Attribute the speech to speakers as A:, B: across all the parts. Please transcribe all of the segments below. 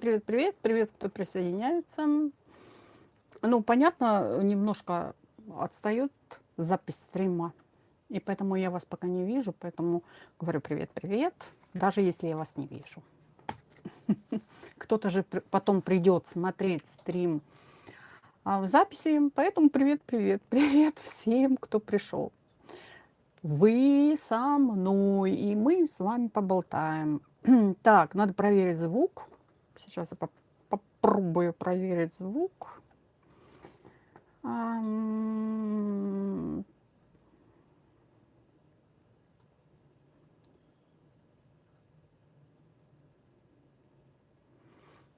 A: привет, привет, привет, кто присоединяется. Ну, понятно, немножко отстает запись стрима, и поэтому я вас пока не вижу, поэтому говорю привет, привет, даже если я вас не вижу. Кто-то же потом придет смотреть стрим в записи, поэтому привет, привет, привет всем, кто пришел. Вы со мной, и мы с вами поболтаем. Так, надо проверить звук. Сейчас я попробую проверить звук.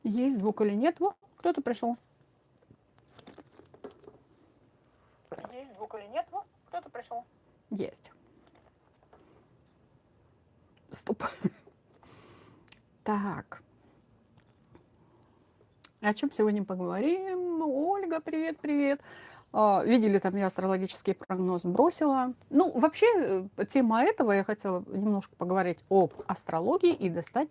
A: Есть звук или нет? Во, кто-то пришел. Есть звук или нет? Во, кто-то пришел. Есть. Стоп. Так. О чем сегодня поговорим? Ольга, привет, привет. Видели, там я астрологический прогноз бросила. Ну, вообще, тема этого я хотела немножко поговорить об астрологии и достать,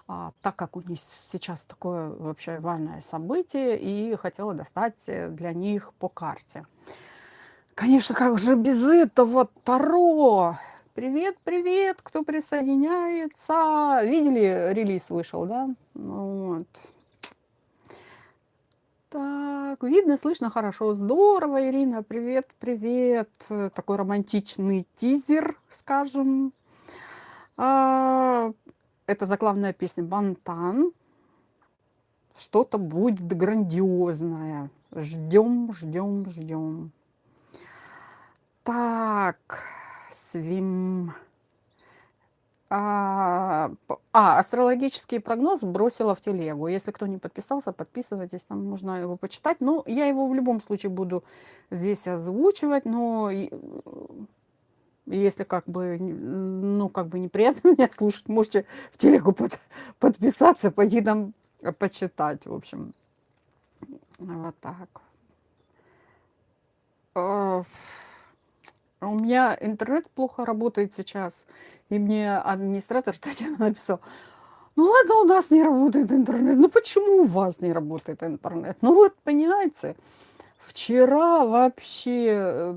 A: так как у них сейчас такое вообще важное событие, и хотела достать для них по карте. Конечно, как же без этого Таро? Привет, привет, кто присоединяется. Видели, релиз вышел, да? Вот. Так, видно, слышно хорошо. Здорово, Ирина, привет, привет. Такой романтичный тизер, скажем. Это заглавная песня «Бантан». Что-то будет грандиозное. Ждем, ждем, ждем. Так, свим. Астрологический прогноз бросила в телегу. Если кто не подписался, подписывайтесь, там можно его почитать. Ну, я его в любом случае буду здесь озвучивать, но если как бы, ну, как бы неприятно меня слушать, можете в телегу подписаться, пойти там почитать, в общем. Вот так. У меня интернет плохо работает сейчас, и мне администратор Татьяна написал: ну ладно, у нас не работает интернет. Ну почему у вас не работает интернет? Ну вот, понимаете, вчера вообще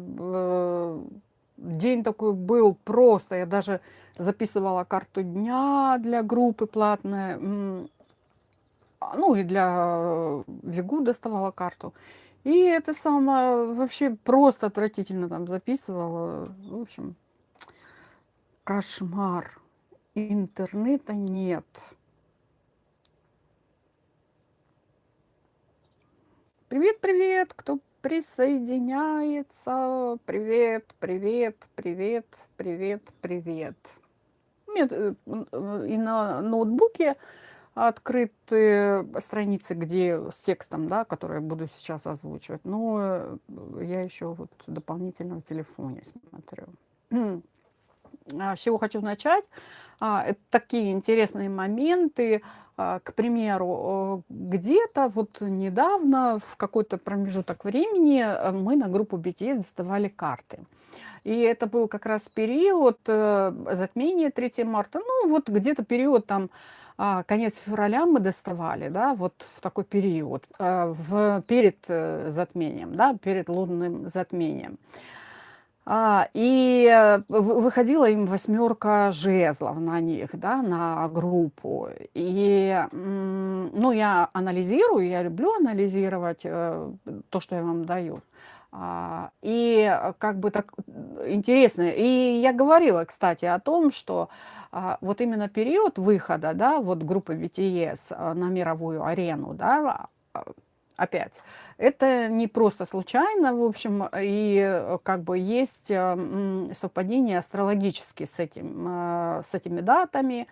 A: день такой был просто. Я даже записывала карту дня для группы платной. Ну и для Вигу доставала карту. И это самое вообще просто отвратительно там записывала. В общем, кошмар. Интернета нет. Привет, привет, кто присоединяется. Привет, привет, привет, привет, привет. У меня и на ноутбуке открыты страницы, где с текстом, да, которые я буду сейчас озвучивать. Но я еще вот дополнительно в телефоне смотрю. С чего хочу начать? Это такие интересные моменты. К примеру, где-то вот недавно, в какой-то промежуток времени, мы на группу BTS доставали карты. И это был как раз период затмения 3 марта. Ну, вот где-то период там конец февраля мы доставали, да, вот в такой период, перед затмением, да, перед лунным затмением. Выходила им 8 жезлов на них, да, на группу. И, ну, я анализирую, я люблю анализировать то, что я вам даю. Как бы так интересно. И я говорила, кстати, о том, что вот именно период выхода, да, вот группы BTS на мировую арену, да, опять, это не просто случайно, в общем, и как бы есть совпадение астрологические с этими датами.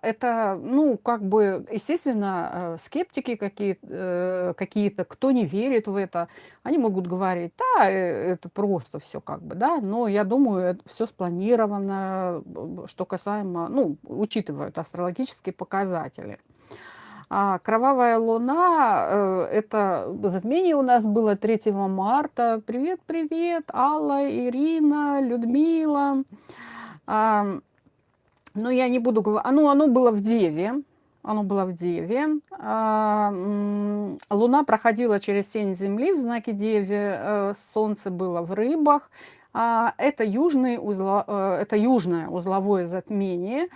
A: Это, ну, как бы, естественно, скептики какие-то, кто не верит в это, они могут говорить, да, это просто все как бы, да, но я думаю, это все спланировано, что касаемо, ну, учитывают астрологические показатели. Кровавая луна, это затмение у нас было 3 марта. Привет, привет, Алла, Ирина, Людмила. Ну, я не буду говорить, оно было в Деве. оно было в Деве. Луна проходила через сень Земли в знаке Деве, Солнце было в Рыбах. Это южное узловое затмение.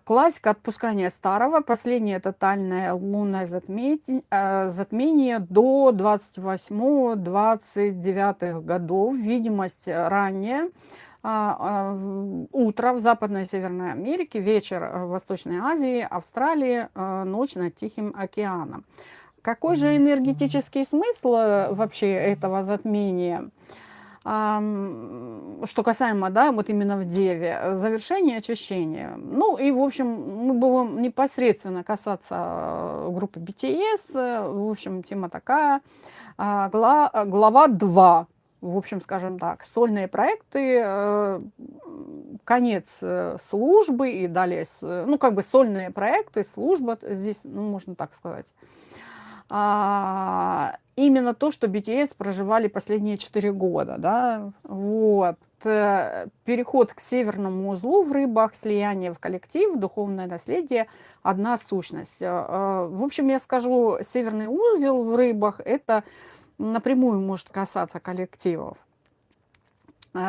A: Классика отпускания старого, последнее тотальное лунное затмение до 28-29 годов, видимость ранняя. Утро в Западной и Северной Америке, вечер в Восточной Азии, Австралии, ночь над Тихим океаном. Какой же энергетический смысл вообще этого затмения? Что касаемо, да, вот именно в Деве, завершение очищения. Ну и, в общем, мы будем непосредственно касаться группы BTS. В общем, тема такая. Глава 2. В общем, скажем так, сольные проекты, конец службы и далее, ну, как бы сольные проекты, служба здесь, ну, можно так сказать. Именно то, что BTS проживали последние 4 года, да, вот. Переход к северному узлу в Рыбах, слияние в коллектив, духовное наследие, одна сущность. В общем, я скажу, северный узел в Рыбах – это напрямую может касаться коллективов.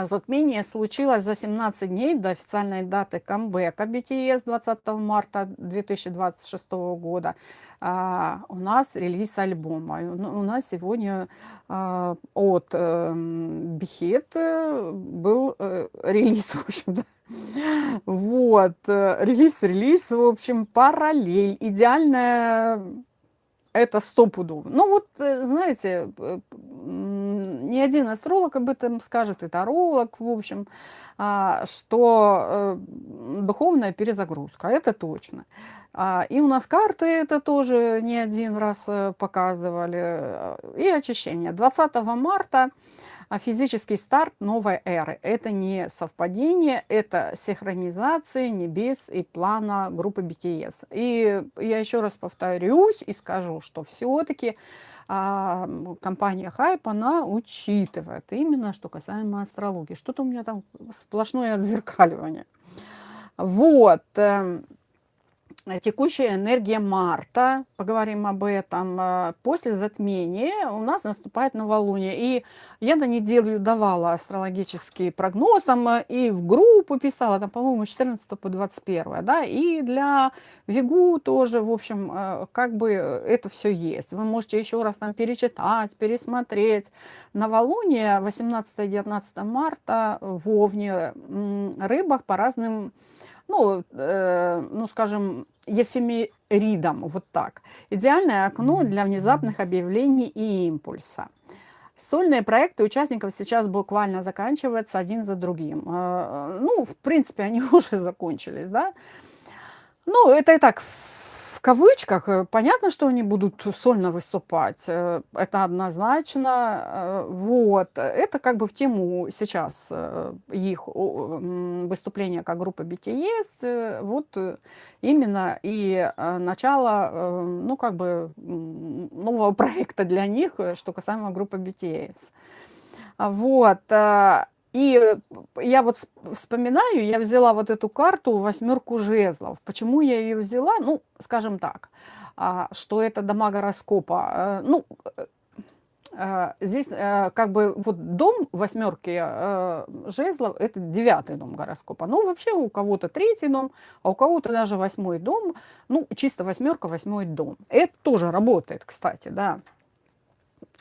A: Затмение случилось за 17 дней до официальной даты камбэка BTS 20 марта 2026 года. У нас релиз альбома. У нас сегодня от Big Hit был релиз, в общем-то. Вот, релиз, в общем, параллель, идеальная. Это стопудово. Ну вот, знаете, ни один астролог об этом скажет, и таролог, в общем, что духовная перезагрузка, это точно. И у нас карты это тоже не один раз показывали, и очищение. 20 марта физический старт новой эры. Это не совпадение, это синхронизация небес и плана группы BTS. И я еще раз повторюсь и скажу, что все-таки компания Hype, она учитывает именно, что касаемо астрологии. Что-то у меня там сплошное отзеркаливание. Вот. Текущая энергия Марта, поговорим об этом, после затмения у нас наступает новолуние. И я на неделю давала астрологический прогноз, там и в группу писала, там, по-моему, с 14 по 21, да, и для Вигу тоже, в общем, как бы это все есть. Вы можете еще раз там перечитать, пересмотреть. Новолуние 18-19 марта в Овне, Рыбах по разным, ну, скажем, эфемеридом, вот так. Идеальное окно для внезапных объявлений и импульса. Сольные проекты участников сейчас буквально заканчиваются один за другим. Ну, в принципе, они уже закончились, да. Ну, это и так в кавычках. Понятно, что они будут сольно выступать. Это однозначно. Вот. Это как бы в тему сейчас их выступления как группы BTS. Вот именно и начало, ну, как бы нового проекта для них, что касаемо группы BTS. Вот. И я вот вспоминаю, я взяла вот эту карту, восьмерку жезлов. Почему я ее взяла? Ну, скажем так, что это дома гороскопа. Ну, здесь как бы вот дом восьмерки жезлов – это 9-й дом гороскопа. Ну, вообще у кого-то 3-й дом, а у кого-то даже 8-й дом. Ну, чисто восьмерка, 8-й дом. Это тоже работает, кстати, да.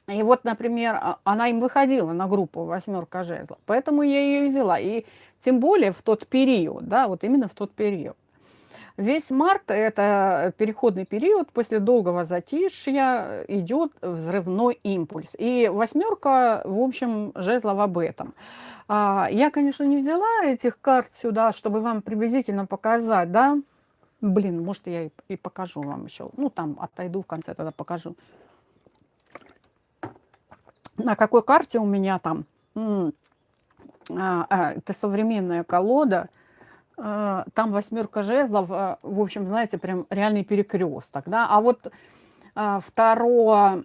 A: И вот, например, она им выходила на группу «Восьмерка жезлов», поэтому я ее взяла. И тем более в тот период, да, вот именно в тот период. Весь март – это переходный период, после долгого затишья идет взрывной импульс. И восьмерка, в общем, жезлов об этом. Я, конечно, не взяла этих карт сюда, чтобы вам приблизительно показать, да. Блин, может, я и покажу вам еще. Ну, там отойду в конце, тогда покажу. На какой карте у меня там? Это современная колода. Там восьмерка жезлов. В общем, знаете, прям реальный перекресток. Да? А вот Таро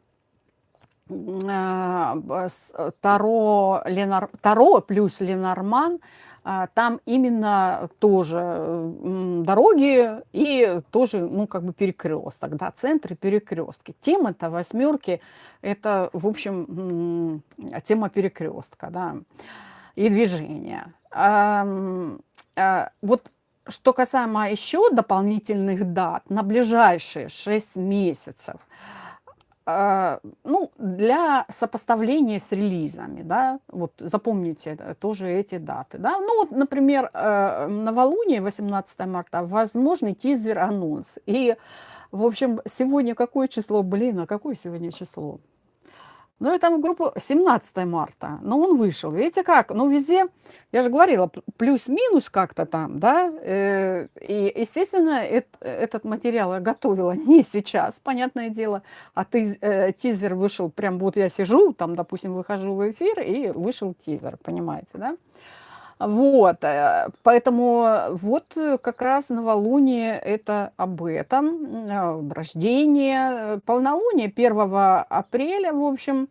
A: плюс Ленорман Там именно тоже дороги и тоже, ну, как бы перекресток, да, центры, перекрестки. Тема-то восьмерки, это, в общем, тема перекрестка, да, и движения. Вот что касаемо еще дополнительных дат на ближайшие 6 месяцев, ну, для сопоставления с релизами, да, вот запомните тоже эти даты, да. Ну, вот, например, новолуние, 18 марта, возможный тизер-анонс. И, в общем, сегодня какое число? Блин, а какое сегодня число? Ну, это в группу 17 марта, но он вышел. Видите как? Ну, везде, я же говорила, плюс-минус как-то там, да. И, естественно, этот материал я готовила не сейчас, понятное дело, а тизер вышел, прям вот я сижу, там, допустим, выхожу в эфир, и вышел тизер, понимаете, да? Вот, поэтому вот как раз новолуние это об этом, рождение, полнолуние 1 апреля, в общем,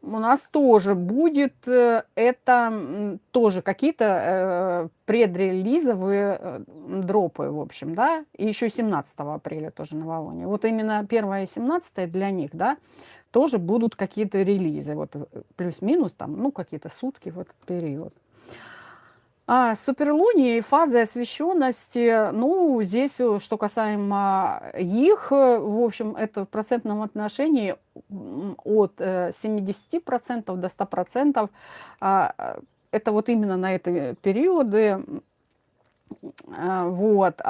A: у нас тоже будет это тоже какие-то предрелизовые дропы, в общем, да, и еще 17 апреля тоже новолуние. Вот именно 1 и 17 для них, да, тоже будут какие-то релизы, вот плюс-минус там, ну, какие-то сутки в этот период. Суперлунии и фазы освещенности, ну, здесь, что касаемо их, в общем, это в процентном отношении от 70% до 100%. Это вот именно на эти периоды. Вот.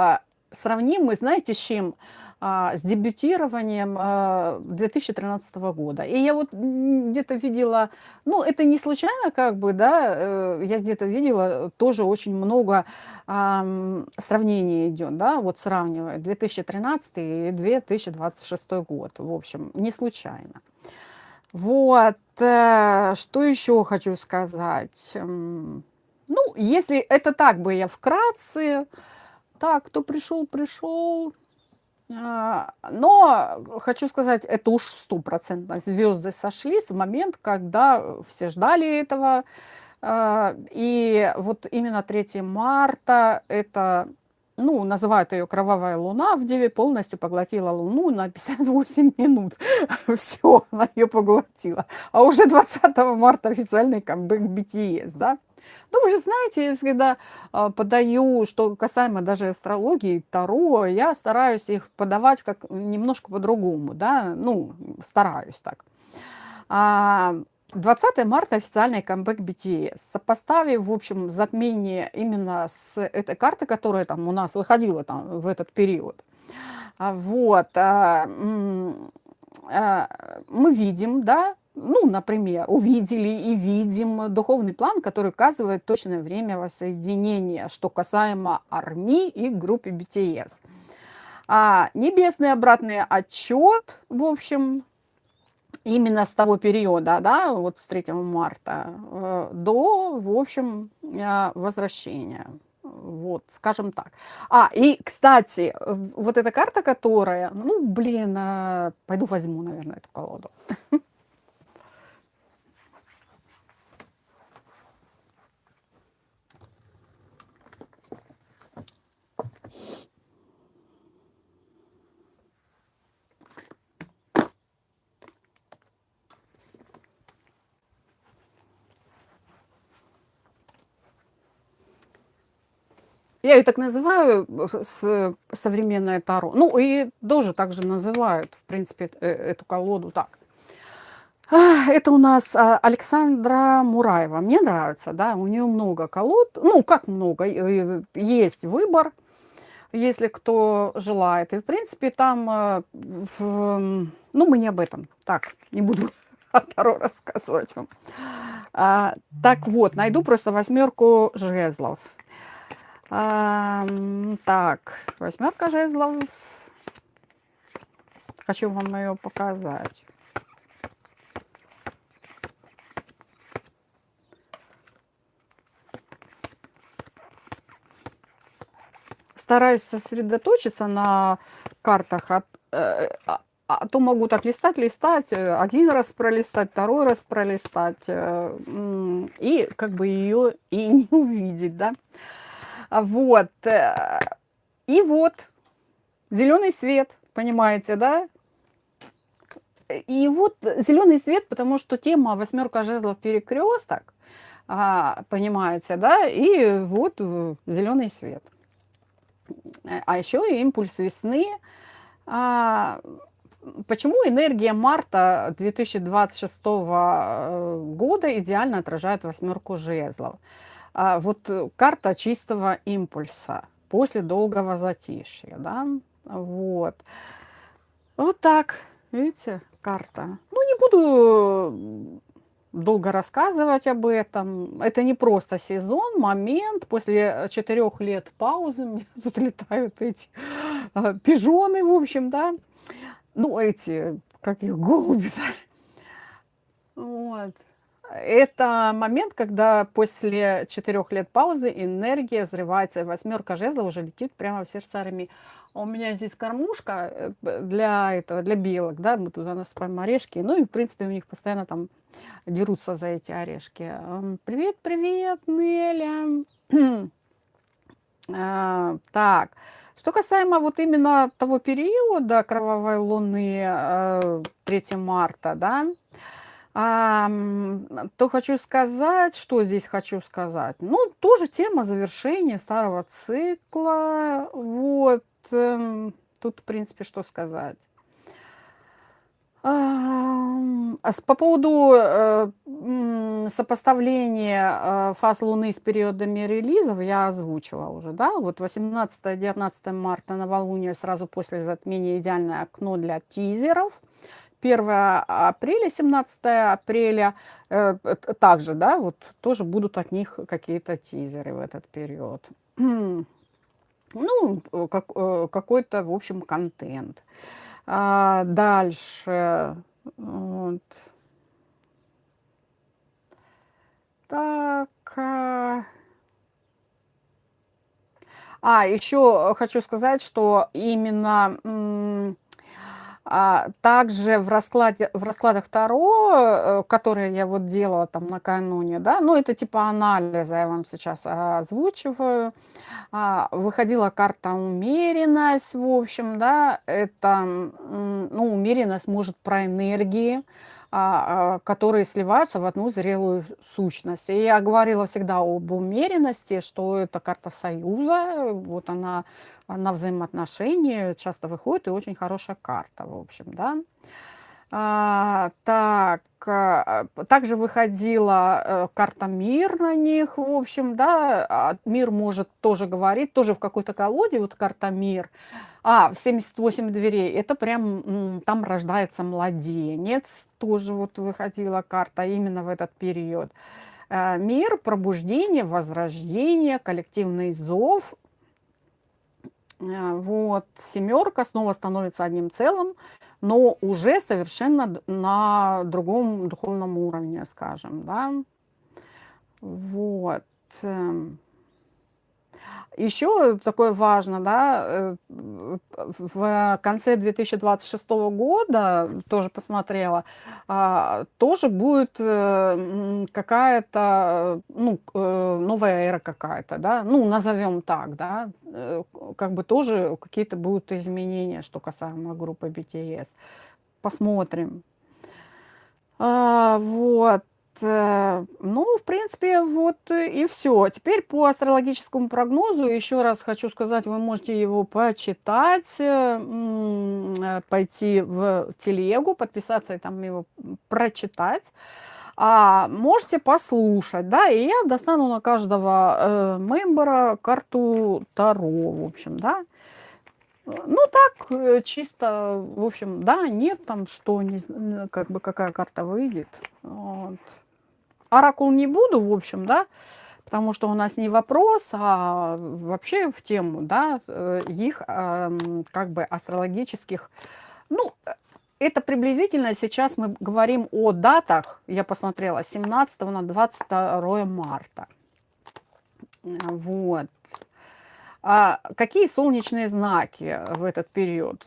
A: Сравним мы, знаете, с чем? С дебютированием 2013 года. И я вот где-то видела, ну, это не случайно, как бы, да, я где-то видела тоже очень много сравнений идет, да, вот сравнивая 2013 и 2026 год. В общем, не случайно. Вот, что еще хочу сказать? Ну, если это так бы я вкратце, так, кто пришел, пришел. Но хочу сказать, это уж стопроцентно. Звезды сошлись в момент, когда все ждали этого. И вот именно 3 марта это, ну, называют ее кровавая луна в Деве, полностью поглотила Луну на 58 минут. Все, она ее поглотила. А уже 20 марта официальный камбэк BTS, да? Ну, вы же знаете, я всегда подаю, что касаемо даже астрологии, Таро, я стараюсь их подавать как немножко по-другому, да, ну, стараюсь так. 20 марта официальный камбэк BTS. Сопоставив, в общем, затмение именно с этой картой, которая там у нас выходила там в этот период, вот, мы видим, да, ну, например, увидели и видим духовный план, который указывает точное время воссоединения, что касаемо армии и группы BTS. Небесный обратный отчет, в общем, именно с того периода, да, вот с 3 марта до, в общем, возвращения. Вот, скажем так. И, кстати, вот эта карта, которая, ну, блин, пойду возьму, наверное, эту колоду. Я ее так называю, современное Таро. Ну, и тоже так же называют, в принципе, эту колоду так. Это у нас Александра Мураева. Мне нравится, да, у нее много колод. Ну, как много, есть выбор, если кто желает. И, в принципе, там, ну, мы не об этом. Так, не буду о Таро рассказывать вам. Так вот, найду просто 8 жезлов. Так, 8 жезлов. Хочу вам ее показать. Стараюсь сосредоточиться на картах А то могу так листать, листать, один раз пролистать, второй раз пролистать, и как бы ее и не увидеть, да. Вот. И вот зеленый свет, понимаете, да? И вот зеленый свет, потому что тема восьмерка жезлов перекресток, понимаете, да? И вот зеленый свет. А еще и импульс весны. Почему энергия марта 2026 года идеально отражает восьмерку жезлов? Вот карта чистого импульса после долгого затишья, да? Вот. Вот так, видите, карта. Ну, не буду долго рассказывать об этом. Это не просто сезон, момент. После 4 лет паузы мне тут летают эти пижоны, в общем, да. Ну, эти, как их, голуби, да. Вот. Это момент, когда после 4 лет паузы энергия взрывается, и восьмерка жезлов уже летит прямо в сердце армии. А у меня здесь кормушка для этого, для белок, да, мы туда насыпаем орешки, ну и, в принципе, у них постоянно там дерутся за эти орешки. Привет, привет, Неля. Так, что касаемо вот именно того периода кровавой луны 3 марта, да, то хочу сказать, что здесь хочу сказать. Ну, тоже тема завершения старого цикла. Вот, тут, в принципе, что сказать. По поводу сопоставления фаз Луны с периодами релизов я озвучила уже, да, вот 18-19 марта новолуние сразу после затмения идеальное окно для тизеров. 1 апреля, 17 апреля также, да, вот тоже будут от них какие-то тизеры в этот период. Ну, какой-то, в общем, контент. Дальше. Вот. Так. Еще хочу сказать, что именно также в раскладах Таро, которые я вот делала там накануне, да, ну это типа анализа, я вам сейчас озвучиваю, выходила карта умеренность, в общем, да, это, ну, умеренность может про энергии, которые сливаются в одну зрелую сущность. И я говорила всегда об умеренности, что это карта союза, вот она на взаимоотношения часто выходит, и очень хорошая карта, в общем, да. Также выходила карта мир на них, в общем, да, мир может тоже говорить, тоже в какой-то колоде, вот карта мир, в 78 дверей, это прям там рождается младенец, тоже вот выходила карта именно в этот период. Мир, пробуждение, возрождение, коллективный зов. Вот, семерка снова становится одним целым, но уже совершенно на другом духовном уровне, скажем, да. Вот. Еще такое важно, да, в конце 2026 года, тоже посмотрела, тоже будет какая-то, ну, новая эра какая-то, да, ну, назовем так, да, как бы тоже какие-то будут изменения, что касаемо группы BTS. Посмотрим. Вот. Ну, в принципе, вот и все. Теперь по астрологическому прогнозу еще раз хочу сказать, вы можете его почитать, пойти в телегу, подписаться и там его прочитать. Можете послушать, да, и я достану на каждого мембера карту Таро, в общем, да. Ну, так, чисто, в общем, да, нет, там, что, как бы, какая карта выйдет. Вот. Оракул не буду, в общем, да, потому что у нас не вопрос, а вообще в тему, да, их, как бы, астрологических, ну, это приблизительно сейчас мы говорим о датах, я посмотрела, 17 на 22 марта. Вот. Какие солнечные знаки в этот период?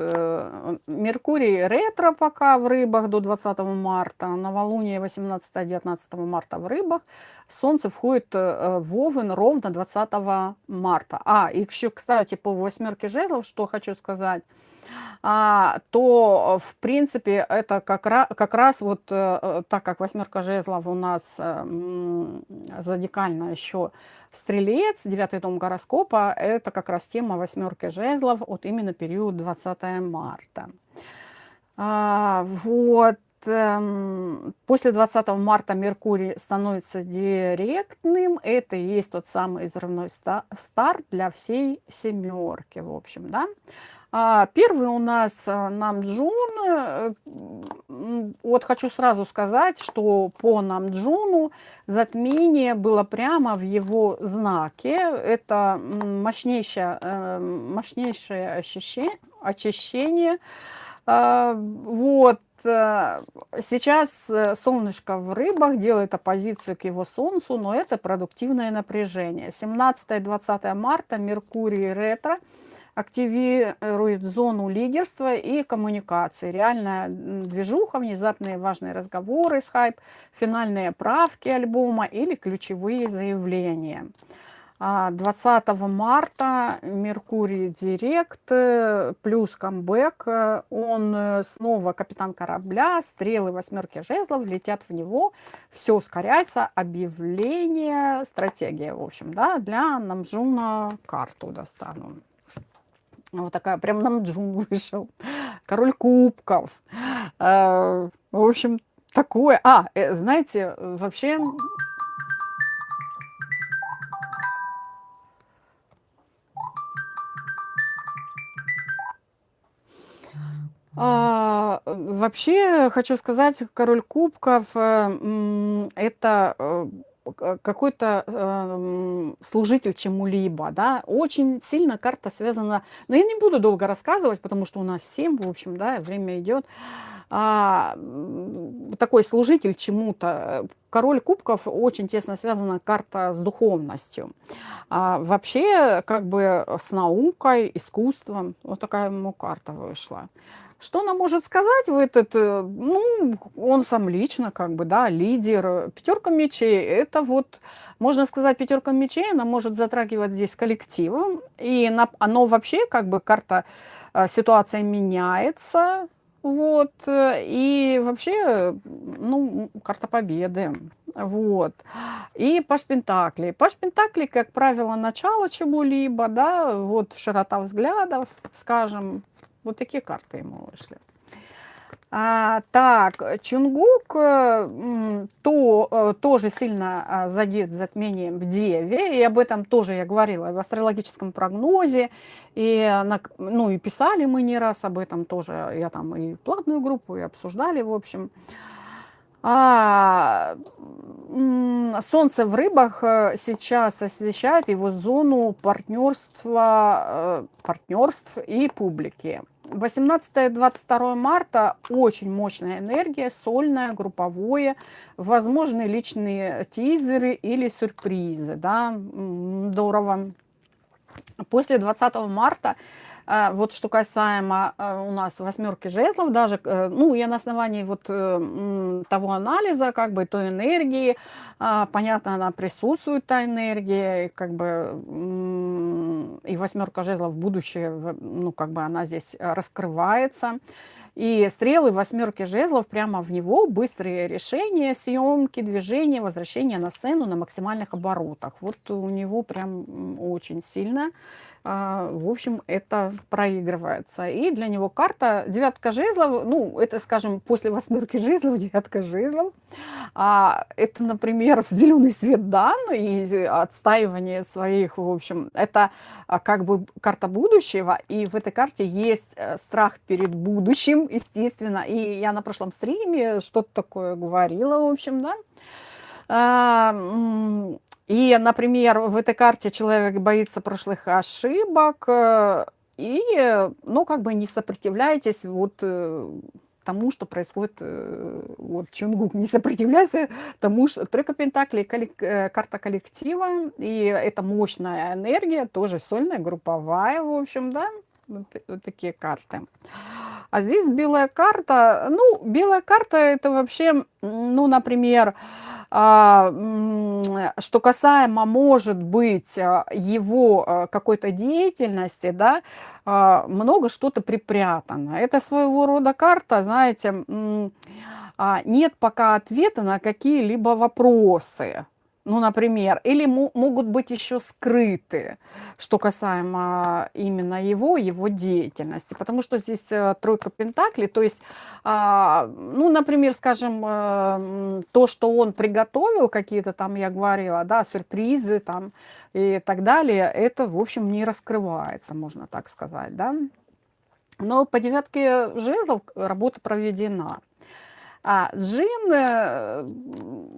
A: Меркурий ретро пока в рыбах до 20 марта, новолуние 18-19 марта в рыбах, Солнце входит в Овен ровно 20 марта. И еще, кстати, по восьмерке жезлов, что хочу сказать, то, в принципе, это как раз вот, так как восьмерка жезлов у нас зодиакально еще Стрелец, 9 дом гороскопа, это как раз тема восьмерки жезлов, вот именно период 20 марта. Вот. После 20 марта Меркурий становится директным. Это и есть тот самый взрывной старт для всей семерки, в общем, да. Первый у нас Намджун. Вот хочу сразу сказать, что по Намджуну затмение было прямо в его знаке. Это мощнейшее очищение. Вот. Сейчас солнышко в рыбах делает оппозицию к его солнцу, но это продуктивное напряжение. 17-20 марта Меркурий ретро активирует зону лидерства и коммуникации. Реальная движуха, внезапные важные разговоры, хайп, финальные правки альбома или ключевые заявления. 20 марта Меркурий директ плюс камбэк. Он снова капитан корабля, стрелы восьмерки жезлов летят в него. Все ускоряется, объявление, стратегия, в общем, да, для Намджуна карту достану. Вот такая, прям Намджун вышел. Король кубков. В общем, такое. Знаете, вообще... Вообще, хочу сказать, король кубков это какой-то служитель чему-либо, да, очень сильно карта связана, но я не буду долго рассказывать, потому что у нас 7, в общем, да, время идет, такой служитель чему-то. Король кубков очень тесно связана карта с духовностью, вообще как бы с наукой, искусством, вот такая ему карта вышла. Что она может сказать в этот, он сам лично, как бы, да, лидер. Пятерка мечей, это вот, можно сказать, пятерка мечей, она может затрагивать здесь коллективом. И оно вообще, как бы, карта, ситуация меняется, вот, и вообще, карта победы, вот. И паж пентаклей. Паж пентаклей, как правило, начало чего-либо, да, вот широта взглядов, скажем. Вот такие карты ему вышли. Так, Чунгук тоже сильно задет затмением в Деве, и об этом тоже я говорила в астрологическом прогнозе, и писали мы не раз об этом тоже, я там и платную группу, и обсуждали, в общем. Солнце в рыбах сейчас освещает его зону партнерств и публики. 18-22 марта очень мощная энергия, сольная, групповое, возможны личные тизеры или сюрпризы, да, здорово. После 20 марта, вот что касаемо у нас восьмерки жезлов, даже, я на основании вот того анализа, как бы той энергии, понятно, она присутствует, та энергия, как бы, и восьмерка жезлов в будущее, как бы она здесь раскрывается. И стрелы восьмерки жезлов прямо в него, быстрые решения, съемки, движения, возвращение на сцену на максимальных оборотах. Вот у него прям очень сильно, в общем, это проигрывается. И для него карта девятка жезлов, это, скажем, после восьмерки жезлов, девятка жезлов. Это, например, зеленый свет дан и отстаивание своих, в общем, это как бы карта будущего, и в этой карте есть страх перед будущим, естественно. И я на прошлом стриме что-то такое говорила, в общем, да. И, например, в этой карте человек боится прошлых ошибок, и, как бы не сопротивляйтесь вот тому, что происходит, вот Чонгук, не сопротивляйся тому, что тройка пентаклей, карта коллектива, и это мощная энергия, тоже сольная, групповая, в общем, да, вот такие карты. А здесь белая карта, ну, белая карта это вообще, ну, например, что касаемо, может быть, его какой-то деятельности, да, много что-то припрятано. Это своего рода карта, знаете, нет пока ответа на какие-либо вопросы. Ну, например, или могут быть еще скрыты, что касаемо именно его деятельности. Потому что здесь тройка пентаклей, то есть, ну, например, скажем, то, что он приготовил, какие-то там, я говорила, да, сюрпризы там и так далее, это, в общем, не раскрывается, можно так сказать, да. Но по девятке жезлов работа проведена. Джин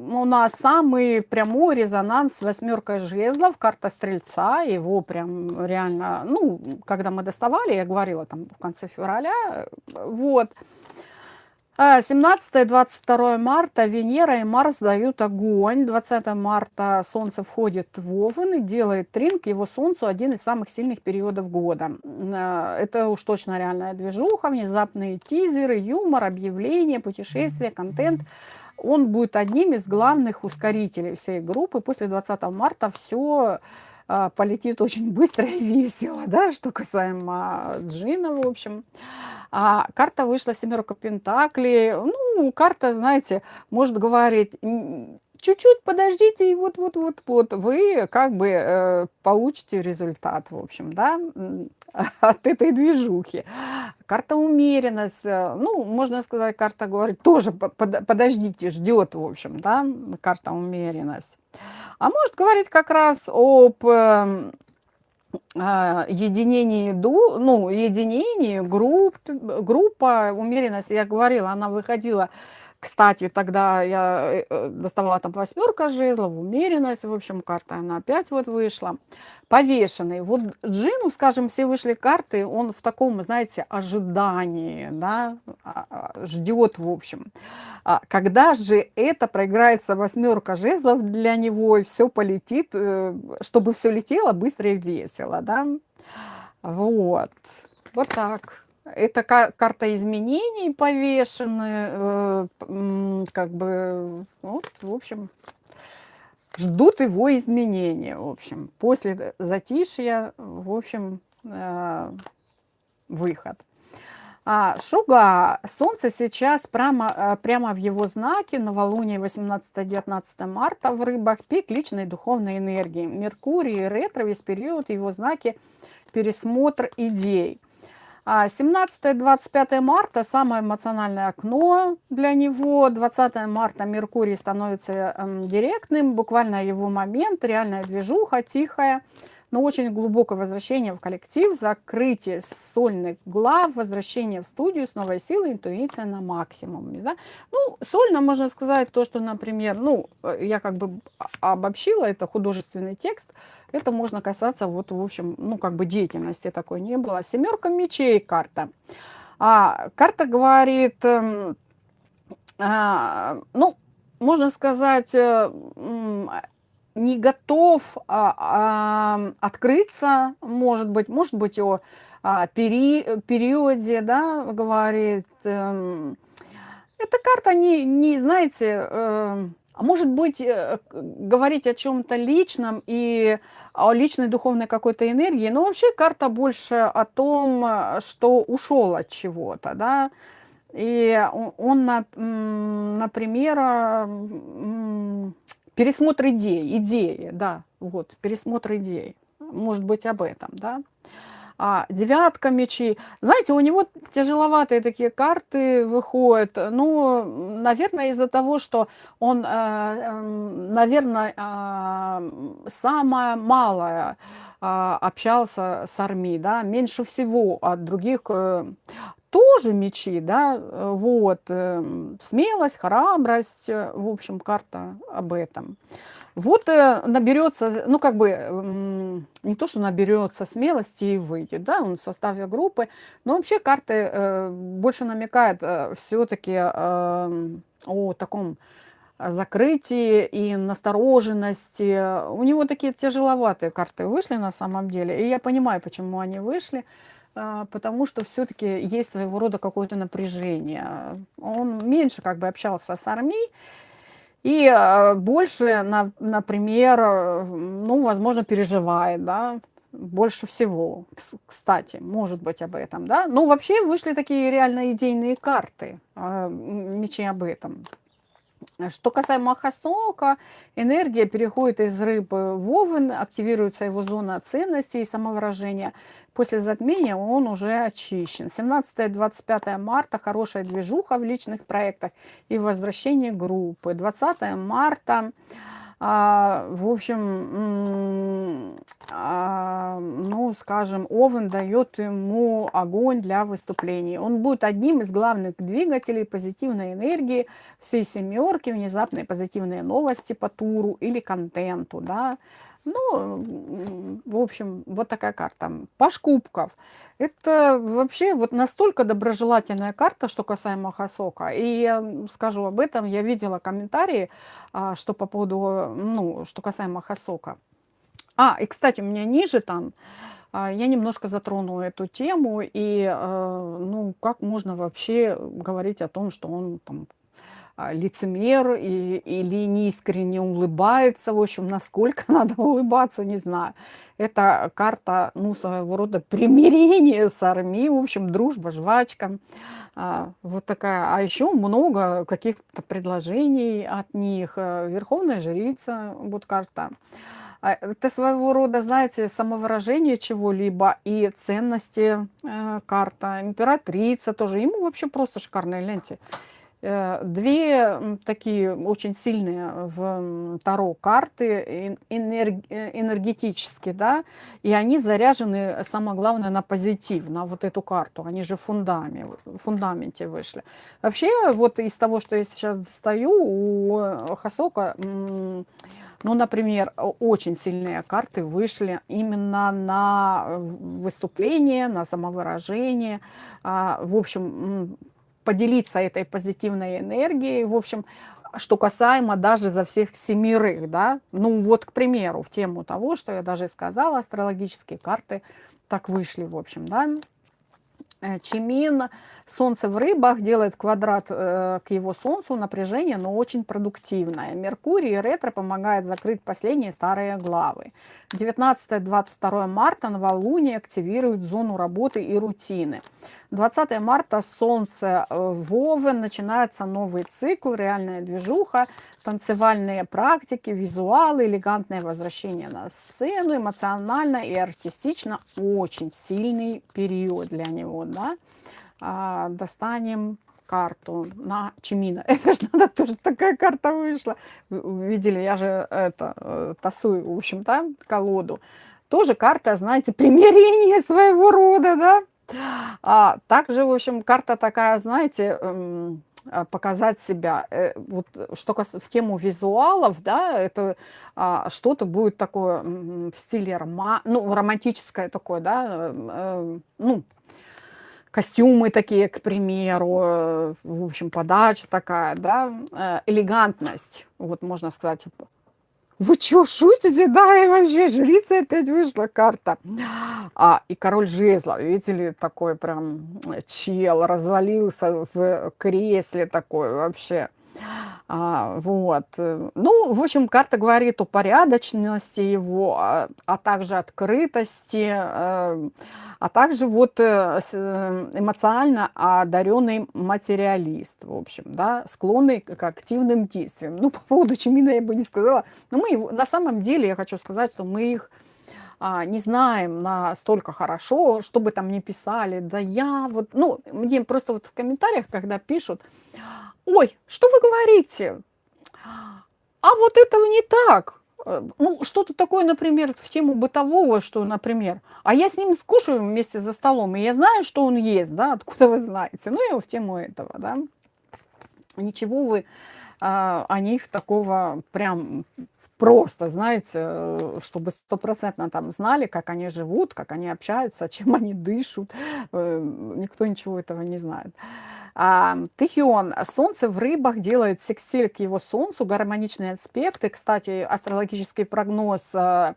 A: у нас самый прямой резонанс с восьмеркой жезлов, карта стрельца, его прям реально, ну, когда мы доставали, я говорила там в конце февраля, вот. 17-22 марта Венера и Марс дают огонь. 20 марта Солнце входит в Овен и делает трин к его Солнцу, один из самых сильных периодов года. Это уж точно реальная движуха, внезапные тизеры, юмор, объявления, путешествия, контент. Он будет одним из главных ускорителей всей группы. После 20 марта все полетит очень быстро и весело, да, что касаемо Джина, в общем. Карта вышла семерка пентаклей. Ну, карта, знаете, может говорить, чуть-чуть подождите, и вот вы как бы получите результат, в общем, да, от этой движухи. Карта умеренность, ну, можно сказать, карта говорит, тоже подождите, ждет, в общем, да, карта умеренность. А может говорить как раз об единении, ну, единении группа умеренность, я говорила, она выходила, кстати, тогда я доставала там восьмерка жезлов, умеренность, в общем, карта, она опять вот вышла. Повешенный. Вот Джину, скажем, все вышли карты, он в таком, знаете, ожидании, да, ждет, в общем. Когда же это проиграется восьмерка жезлов для него, и все полетит, чтобы все летело быстро и весело, да. Вот. Вот так. Это карта изменений повешенная, как бы, вот, в общем, ждут его изменения, в общем, после затишья, в общем, выход. Шуга, Солнце сейчас прямо в его знаке, новолуние 18-19 марта в Рыбах, пик личной духовной энергии. Меркурий ретро, весь период его знаки, пересмотр идей. 17-25 марта самое эмоциональное окно для него. 20 марта Меркурий становится директным, буквально его момент, реальная движуха, тихая, но очень глубокое возвращение в коллектив, закрытие сольных глав, возвращение в студию с новой силой, интуиция на максимуме. Да? Ну, сольно можно сказать то, что, например, ну, я как бы обобщила, это художественный текст, это можно касаться, вот, в общем, ну, как бы деятельности такой не было. Семерка мечей карта. Карта говорит, ну, можно сказать, не готов открыться, может быть о периоде, да, говорит. Эта карта не знаете, может быть, говорить о чем-то личном и о личной духовной какой-то энергии, но вообще карта больше о том, что ушел от чего-то, да, и он, например, пересмотр идеи, да, вот, пересмотр идей, может быть, об этом, да. Девятка мечей. Знаете, у него тяжеловатые такие карты выходят. Ну, наверное, из-за того, что он, наверное, самое малое общался с армией, да, меньше всего от других. тоже мечи, да, вот, смелость, храбрость, в общем, карта об этом. Вот наберется, ну, как бы, не то, что наберется смелости и выйдет, да, он в составе группы, но вообще карты больше намекают все-таки о таком закрытии и настороженности. У него такие тяжеловатые карты вышли на самом деле, и я понимаю, почему они вышли, потому что все-таки есть своего рода какое-то напряжение. Он меньше как бы общался с армией, и больше, например, ну, возможно, переживает, да, больше всего, кстати, может быть об этом, да. Ну, вообще вышли такие реально идейные карты, мечи об этом. Что касаемо Хасока, энергия переходит из рыбы в Овен, активируется его зона ценностей и самовыражения. После затмения он уже очищен. 17-25 марта хорошая движуха в личных проектах и возвращение группы. 20 марта, в общем, ну, скажем, Овен дает ему огонь для выступлений. Он будет одним из главных двигателей позитивной энергии всей семерки, внезапные позитивные новости по туру или контенту, да. Ну, в общем, вот такая карта. Паш кубков. Это вообще вот настолько доброжелательная карта, что касаемо Хасока. И я скажу об этом, я видела комментарии, что по поводу, ну, что касаемо Хасока. И, кстати, у меня ниже там, я немножко затрону эту тему, и, ну, как можно вообще говорить о том, что он там лицемер или неискренне улыбается, в общем, насколько надо улыбаться, не знаю. Это карта, ну, своего рода примирения с армией, в общем, дружба, жвачка, вот такая. А еще много каких-то предложений от них. Верховная жрица, вот карта. Это своего рода, знаете, самовыражение чего-либо и ценности карта. Императрица тоже. Ему вообще просто шикарные ленты. Две такие очень сильные в Таро карты, энергетически, да, и они заряжены, самое главное, на позитив, на вот эту карту. Они же в фундаменте вышли. Вообще, вот из того, что я сейчас достаю, у Хасока, ну, например, очень сильные карты вышли именно на выступление, на самовыражение. В общем, поделиться этой позитивной энергией, в общем, что касаемо даже за всех семерых, да, ну вот, к примеру, в тему того, что я даже сказала, астрологические карты так вышли, в общем, да. Чимин, Солнце в рыбах, делает квадрат к его Солнцу, напряжение, но очень продуктивное. Меркурий ретро помогает закрыть последние старые главы. 19-22 марта новолуние активирует зону работы и рутины. 20 марта Солнце в Овен, начинается новый цикл, реальная движуха, танцевальные практики, визуалы, элегантное возвращение на сцену, эмоционально и артистично очень сильный период для него, да. Достанем карту на Чимина. Это же надо, тоже такая карта вышла. Вы видели, я же это тасую, в общем, да, колоду. Тоже карта, знаете, примирение своего рода, да. Также, в общем, карта такая, знаете, показать себя. Вот что в тему визуалов, да, это что-то будет такое в стиле ну, романтическое такое, да, ну, костюмы такие, к примеру, в общем, подача такая, да, элегантность, вот можно сказать. Вы чё, шутите? Да, и вообще жрица опять вышла карта. И король жезла, видите ли, такой прям чел, развалился в кресле такой вообще. Вот. Ну, в общем, карта говорит о порядочности его, также открытости, также вот эмоционально одаренный материалист, в общем, да, склонный к активным действиям. Ну, по поводу Чимина я бы не сказала, но мы его, на самом деле, я хочу сказать, что мы их не знаем настолько хорошо, что бы там ни писали, да я вот, ну, мне просто вот в комментариях, когда пишут, ой, что вы говорите? А вот это не так. ну, что-то такое, например, в тему бытового, что, например, а я с ним скушаю вместе за столом, и я знаю, что он ест, да, откуда вы знаете? Ну, я в тему этого, да. Ничего вы о них такого прям просто, знаете, чтобы стопроцентно там знали, как они живут, как они общаются, чем они дышат. Никто ничего этого не знает. Тахион. Солнце в рыбах делает секстиль к его солнцу, гармоничные аспекты. Кстати, астрологический прогноз я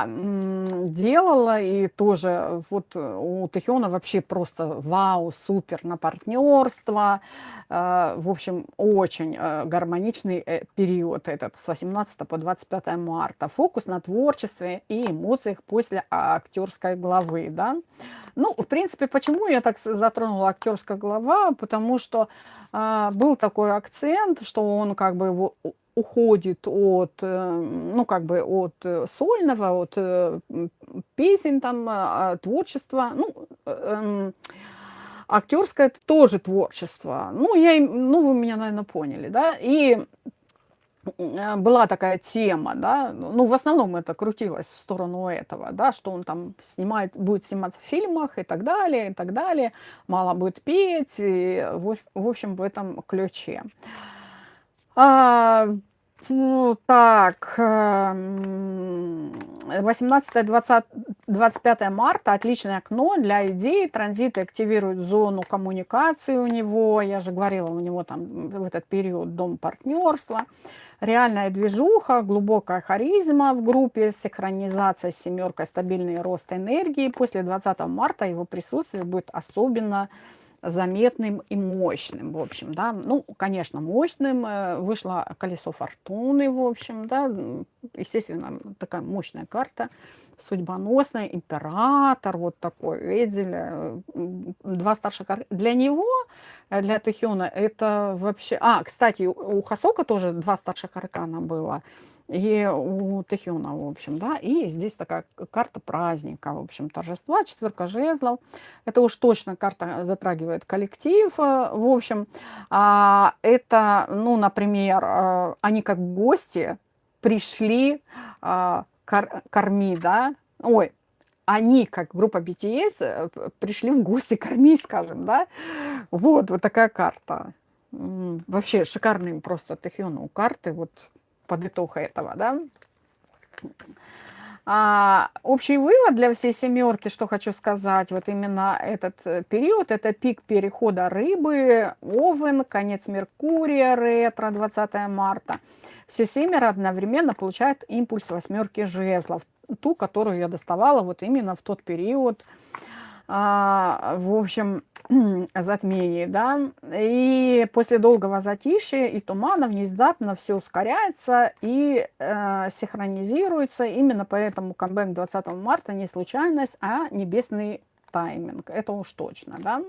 A: делала, и тоже вот у Тахиона вообще просто вау, супер на партнерство. В общем, очень гармоничный период этот с 18 по 25 марта. Фокус на творчестве и эмоциях после актерской главы, да. Ну, в принципе, почему я так затронула актерская глава? Потому что был такой акцент, что он как бы уходит от, ну, как бы от сольного, от песен, там, творчества. Ну, актерское это тоже творчество. Ну, ну, вы меня, наверное, поняли, да? И была такая тема, да, ну, в основном это крутилось в сторону этого, да, что он там будет сниматься в фильмах и так далее, мало будет петь, и, в общем, в этом ключе. Ну, так, 18-25 марта отличное окно для идей. Транзиты активируют зону коммуникации у него. Я же говорила, у него там в этот период дом партнерства. Реальная движуха, глубокая харизма в группе, синхронизация с семеркой, стабильный рост энергии. После 20 марта его присутствие будет особенно заметным и мощным, в общем, да. Ну, конечно, мощным. Вышло колесо фортуны, в общем, да. Естественно, такая мощная карта, судьбоносная, император, вот такой, видели, два старших для него, для Тахиона, это вообще... кстати, у Хасока тоже два старших аркана было, и у Тахиона, в общем, да, и здесь такая карта праздника, в общем, торжества, четверка жезлов, это уж точно карта затрагивает коллектив, в общем, это, ну, например, они как гости пришли кормить, да, ой, они, как группа BTS, пришли в гости кормить, скажем, да, вот такая карта. Вообще шикарные просто Тахиону карты, вот под итог этого, да. Общий вывод для всей семерки, что хочу сказать, вот именно этот период, это пик перехода рыбы, Овен, конец Меркурия, ретро, 20 марта. Все семеро одновременно получают импульс восьмерки жезлов, ту, которую я доставала вот именно в тот период, в общем, затмений, да, и после долгого затишья и тумана внезапно все ускоряется и синхронизируется, именно поэтому камбэк 20 марта не случайность, а небесный тайминг, это уж точно, да.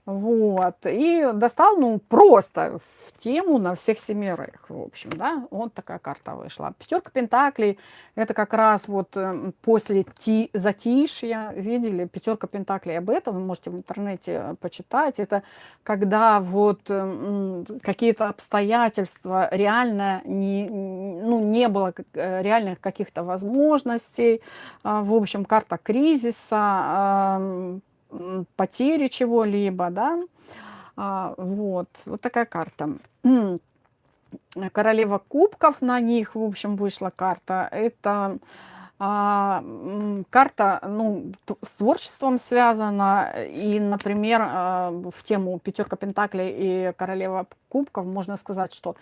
A: Вот, и достал, ну, просто в тему на всех семерых, в общем, да, вот такая карта вышла. Пятерка пентаклей, это как раз вот после затишья, видели, пятерка пентаклей, об этом вы можете в интернете почитать, это когда вот какие-то обстоятельства реально не было реальных каких-то возможностей, в общем, карта кризиса, потери чего-либо, да, вот такая карта. Королева кубков, на них, в общем, вышла карта, это карта, ну, с творчеством связана, и, например, в тему пятерка пентаклей и королева кубков можно сказать, что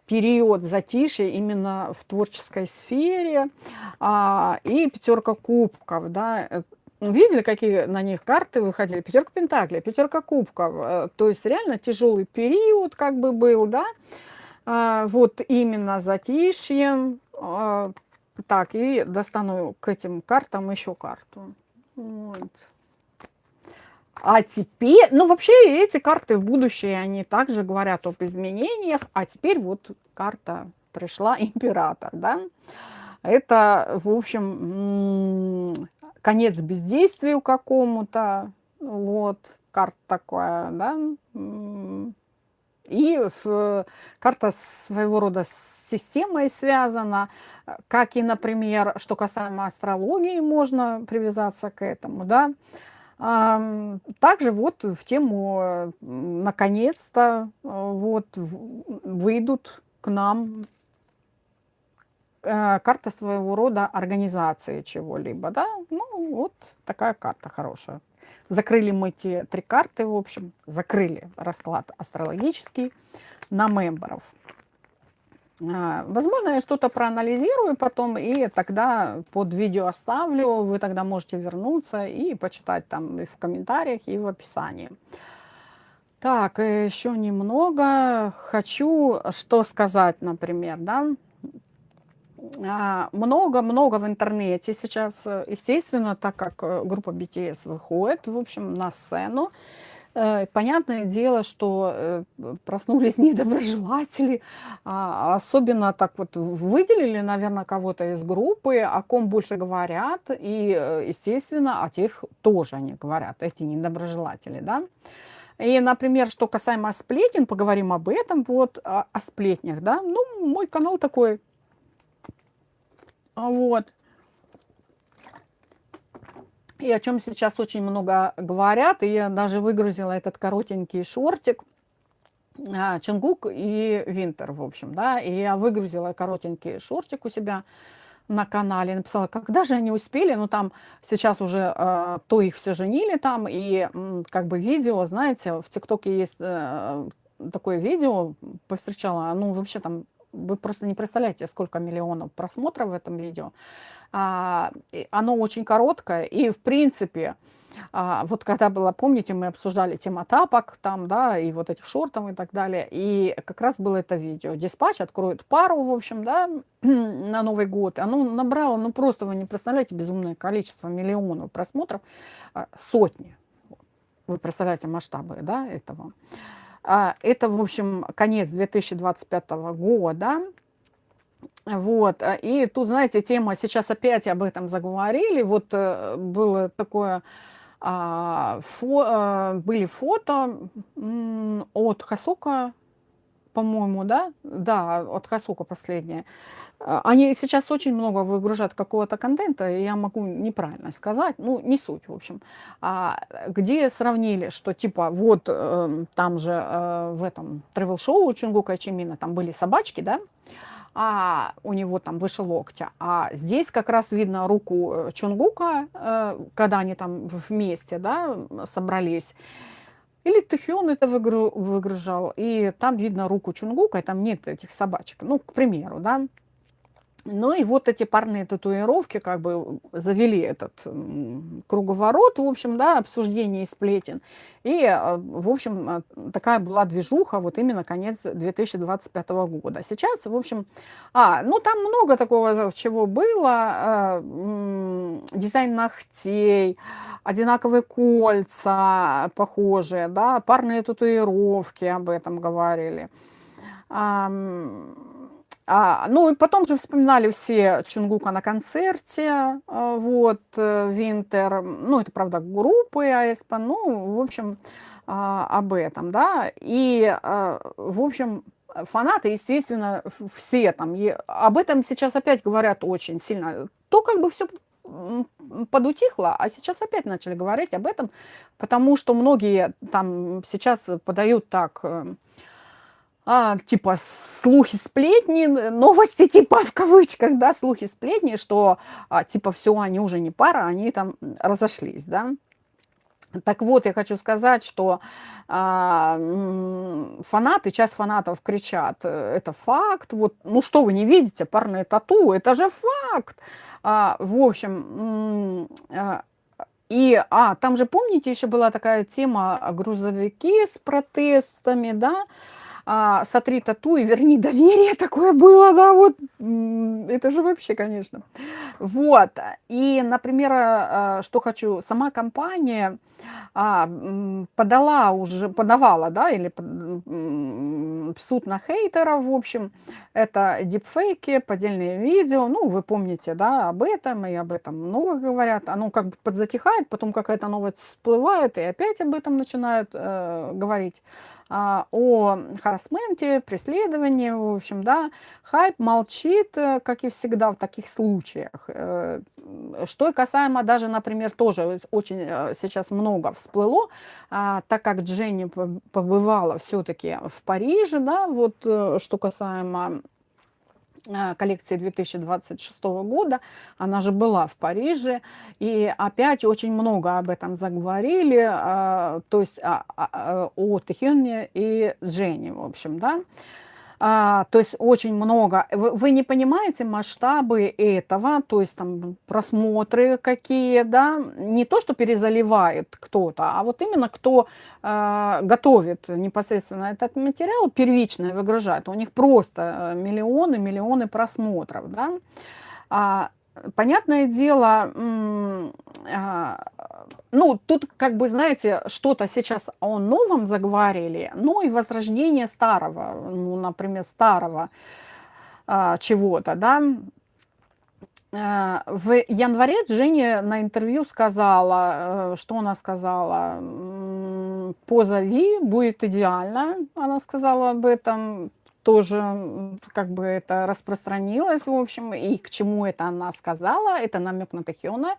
A: период затишья именно в творческой сфере, и пятерка кубков, да. Видели, какие на них карты выходили? Пятерка пентаклей, пятерка кубков. То есть реально тяжелый период как бы был, да? Вот именно затишьем. Так, и достану к этим картам еще карту. Вот. А теперь, ну вообще эти карты в будущее, они также говорят об изменениях. А теперь вот карта пришла, император, да? Это, в общем, конец бездействию какому-то, вот, карта такая, да, И карта своего рода с системой связана, как и, например, что касаемо астрологии, можно привязаться к этому, да. Также вот в тему, наконец-то, вот выйдут к нам карта своего рода организации чего-либо, да. Ну, вот такая карта хорошая. Закрыли мы те 3 карты, в общем, закрыли расклад астрологический на мемберов. Возможно, я что-то проанализирую потом, и тогда под видео оставлю. Вы тогда можете вернуться и почитать там и в комментариях, и в описании. Так, еще немного. Хочу что сказать, например, да. Много-много в интернете сейчас, естественно, так как группа BTS выходит, в общем, на сцену. Понятное дело, что проснулись недоброжелатели, особенно так вот выделили, наверное, кого-то из группы, о ком больше говорят, и, естественно, о тех тоже они говорят, эти недоброжелатели, да. И, например, что касаемо сплетен, поговорим об этом, вот, о сплетнях, да. Ну, мой канал такой, вот. И о чем сейчас очень много говорят, и я даже выгрузила этот коротенький шортик, Чонгук и Винтер, в общем, да. И я выгрузила коротенький шортик у себя на канале, написала, когда же они успели, ну там сейчас уже то их все женили там, и как бы видео, знаете, в ТикТоке есть такое видео, повстречала, ну вообще там вы просто не представляете, сколько миллионов просмотров в этом видео. Оно очень короткое, и в принципе, вот когда было, помните, мы обсуждали тему тапок там, да, и вот этих шортов и так далее, и как раз было это видео. Диспатч откроет пару, в общем, да, на Новый год. Оно набрало, ну просто вы не представляете, безумное количество, миллионов просмотров, сотни. Вы представляете масштабы, да, этого. Это, в общем, конец 2025 года. Вот, и тут, знаете, тема, сейчас опять об этом заговорили, вот было такое, были фото от Хасока, по-моему, да? Да, от Хасока последнее. Они сейчас очень много выгружают какого-то контента, и я могу неправильно сказать, ну, не суть, в общем. Где сравнили, что типа вот там же в этом тревел-шоу Чунгука Чимина там были собачки, да? У него там выше локтя. А здесь как раз видно руку Чонгука, когда они там вместе, да, собрались. Или Тэхён это выгружал, и там видно руку Чонгука, и там нет этих собачек. Ну, к примеру, да. Ну и вот эти парные татуировки как бы завели этот круговорот, в общем, да, обсуждений и сплетен. И, в общем, такая была движуха, вот именно конец 2025 года. Сейчас, в общем, ну там много такого, чего было, дизайн ногтей, одинаковые кольца похожие, да, парные татуировки, об этом говорили. Ну и потом же вспоминали все Чунгука на концерте, вот, Винтер, ну это, правда, группы аэспа, ну, в общем, об этом, да, и, в общем, фанаты, естественно, все там, об этом сейчас опять говорят очень сильно, то как бы все подутихло, а сейчас опять начали говорить об этом, потому что многие там сейчас подают так... типа слухи, сплетни, новости, типа в кавычках, да, слухи, сплетни, что типа все, они уже не пара, они там разошлись, да. Так вот, я хочу сказать, что фанаты, часть фанатов кричат, это факт, вот, ну что вы не видите, парные тату, это же факт. В общем, и, там же, помните, еще была такая тема грузовики с протестами, да, сотри тату и верни доверие, такое было, да, вот, это же вообще, конечно. Вот, и, например, что хочу, сама компания, подала уже, подавала, да, или в суд на хейтеров, в общем. Это дипфейки, поддельные видео. Ну, вы помните, да, об этом, и об этом много говорят. Оно как бы подзатихает, потом какая-то новость всплывает, и опять об этом начинают говорить. О харассменте, преследовании, в общем, да. Хайп молчит, как и всегда в таких случаях. Что и касаемо даже, например, тоже очень сейчас много всплыло, так как Дженни побывала все-таки в Париже, да, вот что касаемо коллекции 2026 года, она же была в Париже, и опять очень много об этом заговорили, то есть о Тэхёне и Дженни, в общем, да. То есть очень много. Вы не понимаете масштабы этого, то есть там просмотры какие, да, не то, что перезаливает кто-то, а вот именно кто готовит непосредственно этот материал, первично выгружает. У них просто миллионы, миллионы просмотров, да. Понятное дело, ну, тут, как бы, знаете, что-то сейчас о новом заговорили, но и возрождение старого, ну, например, старого чего-то, да. В январе Женя на интервью сказала, что она сказала, позови, будет идеально, она сказала об этом. Тоже как бы это распространилось, в общем, и к чему это она сказала, это намек на Тэхёна,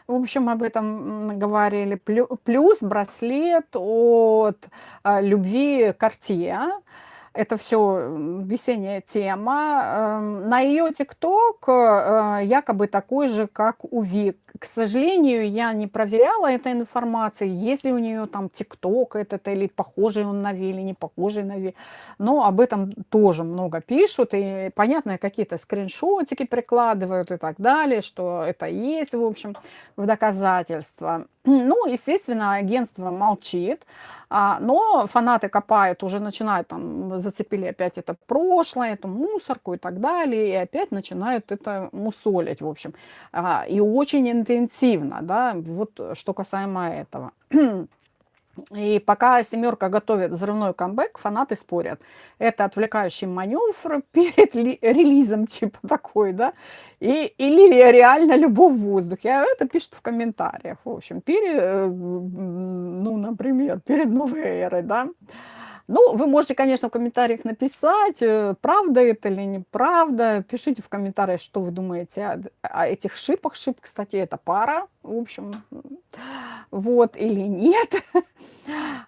A: в общем, об этом говорили. Плюс браслет от любви Cartier. Это все весенняя тема. На ее ТикТок якобы такой же, как у Вик. К сожалению, я не проверяла этой информации, есть ли у нее там ТикТок этот, или похожий он на Ви, или не похожий на Ви. Но об этом тоже много пишут, и, понятно, какие-то скриншотики прикладывают и так далее, что это есть, в общем, в доказательство. Ну, естественно, агентство молчит. Но фанаты копают, уже начинают, там, зацепили опять это прошлое, эту мусорку и так далее, и опять начинают это мусолить, в общем. И очень интенсивно, да, вот что касаемо этого. И пока «семерка» готовит взрывной камбэк, фанаты спорят. Это отвлекающий маневр перед релизом, типа такой, да? Или реально любовь в воздухе. А это пишут в комментариях. В общем, ну, например, перед новой эрой, да? Ну, вы можете, конечно, в комментариях написать, правда это или неправда. Пишите в комментариях, что вы думаете о этих шипах. Шип, кстати, это пара, в общем, вот, или нет.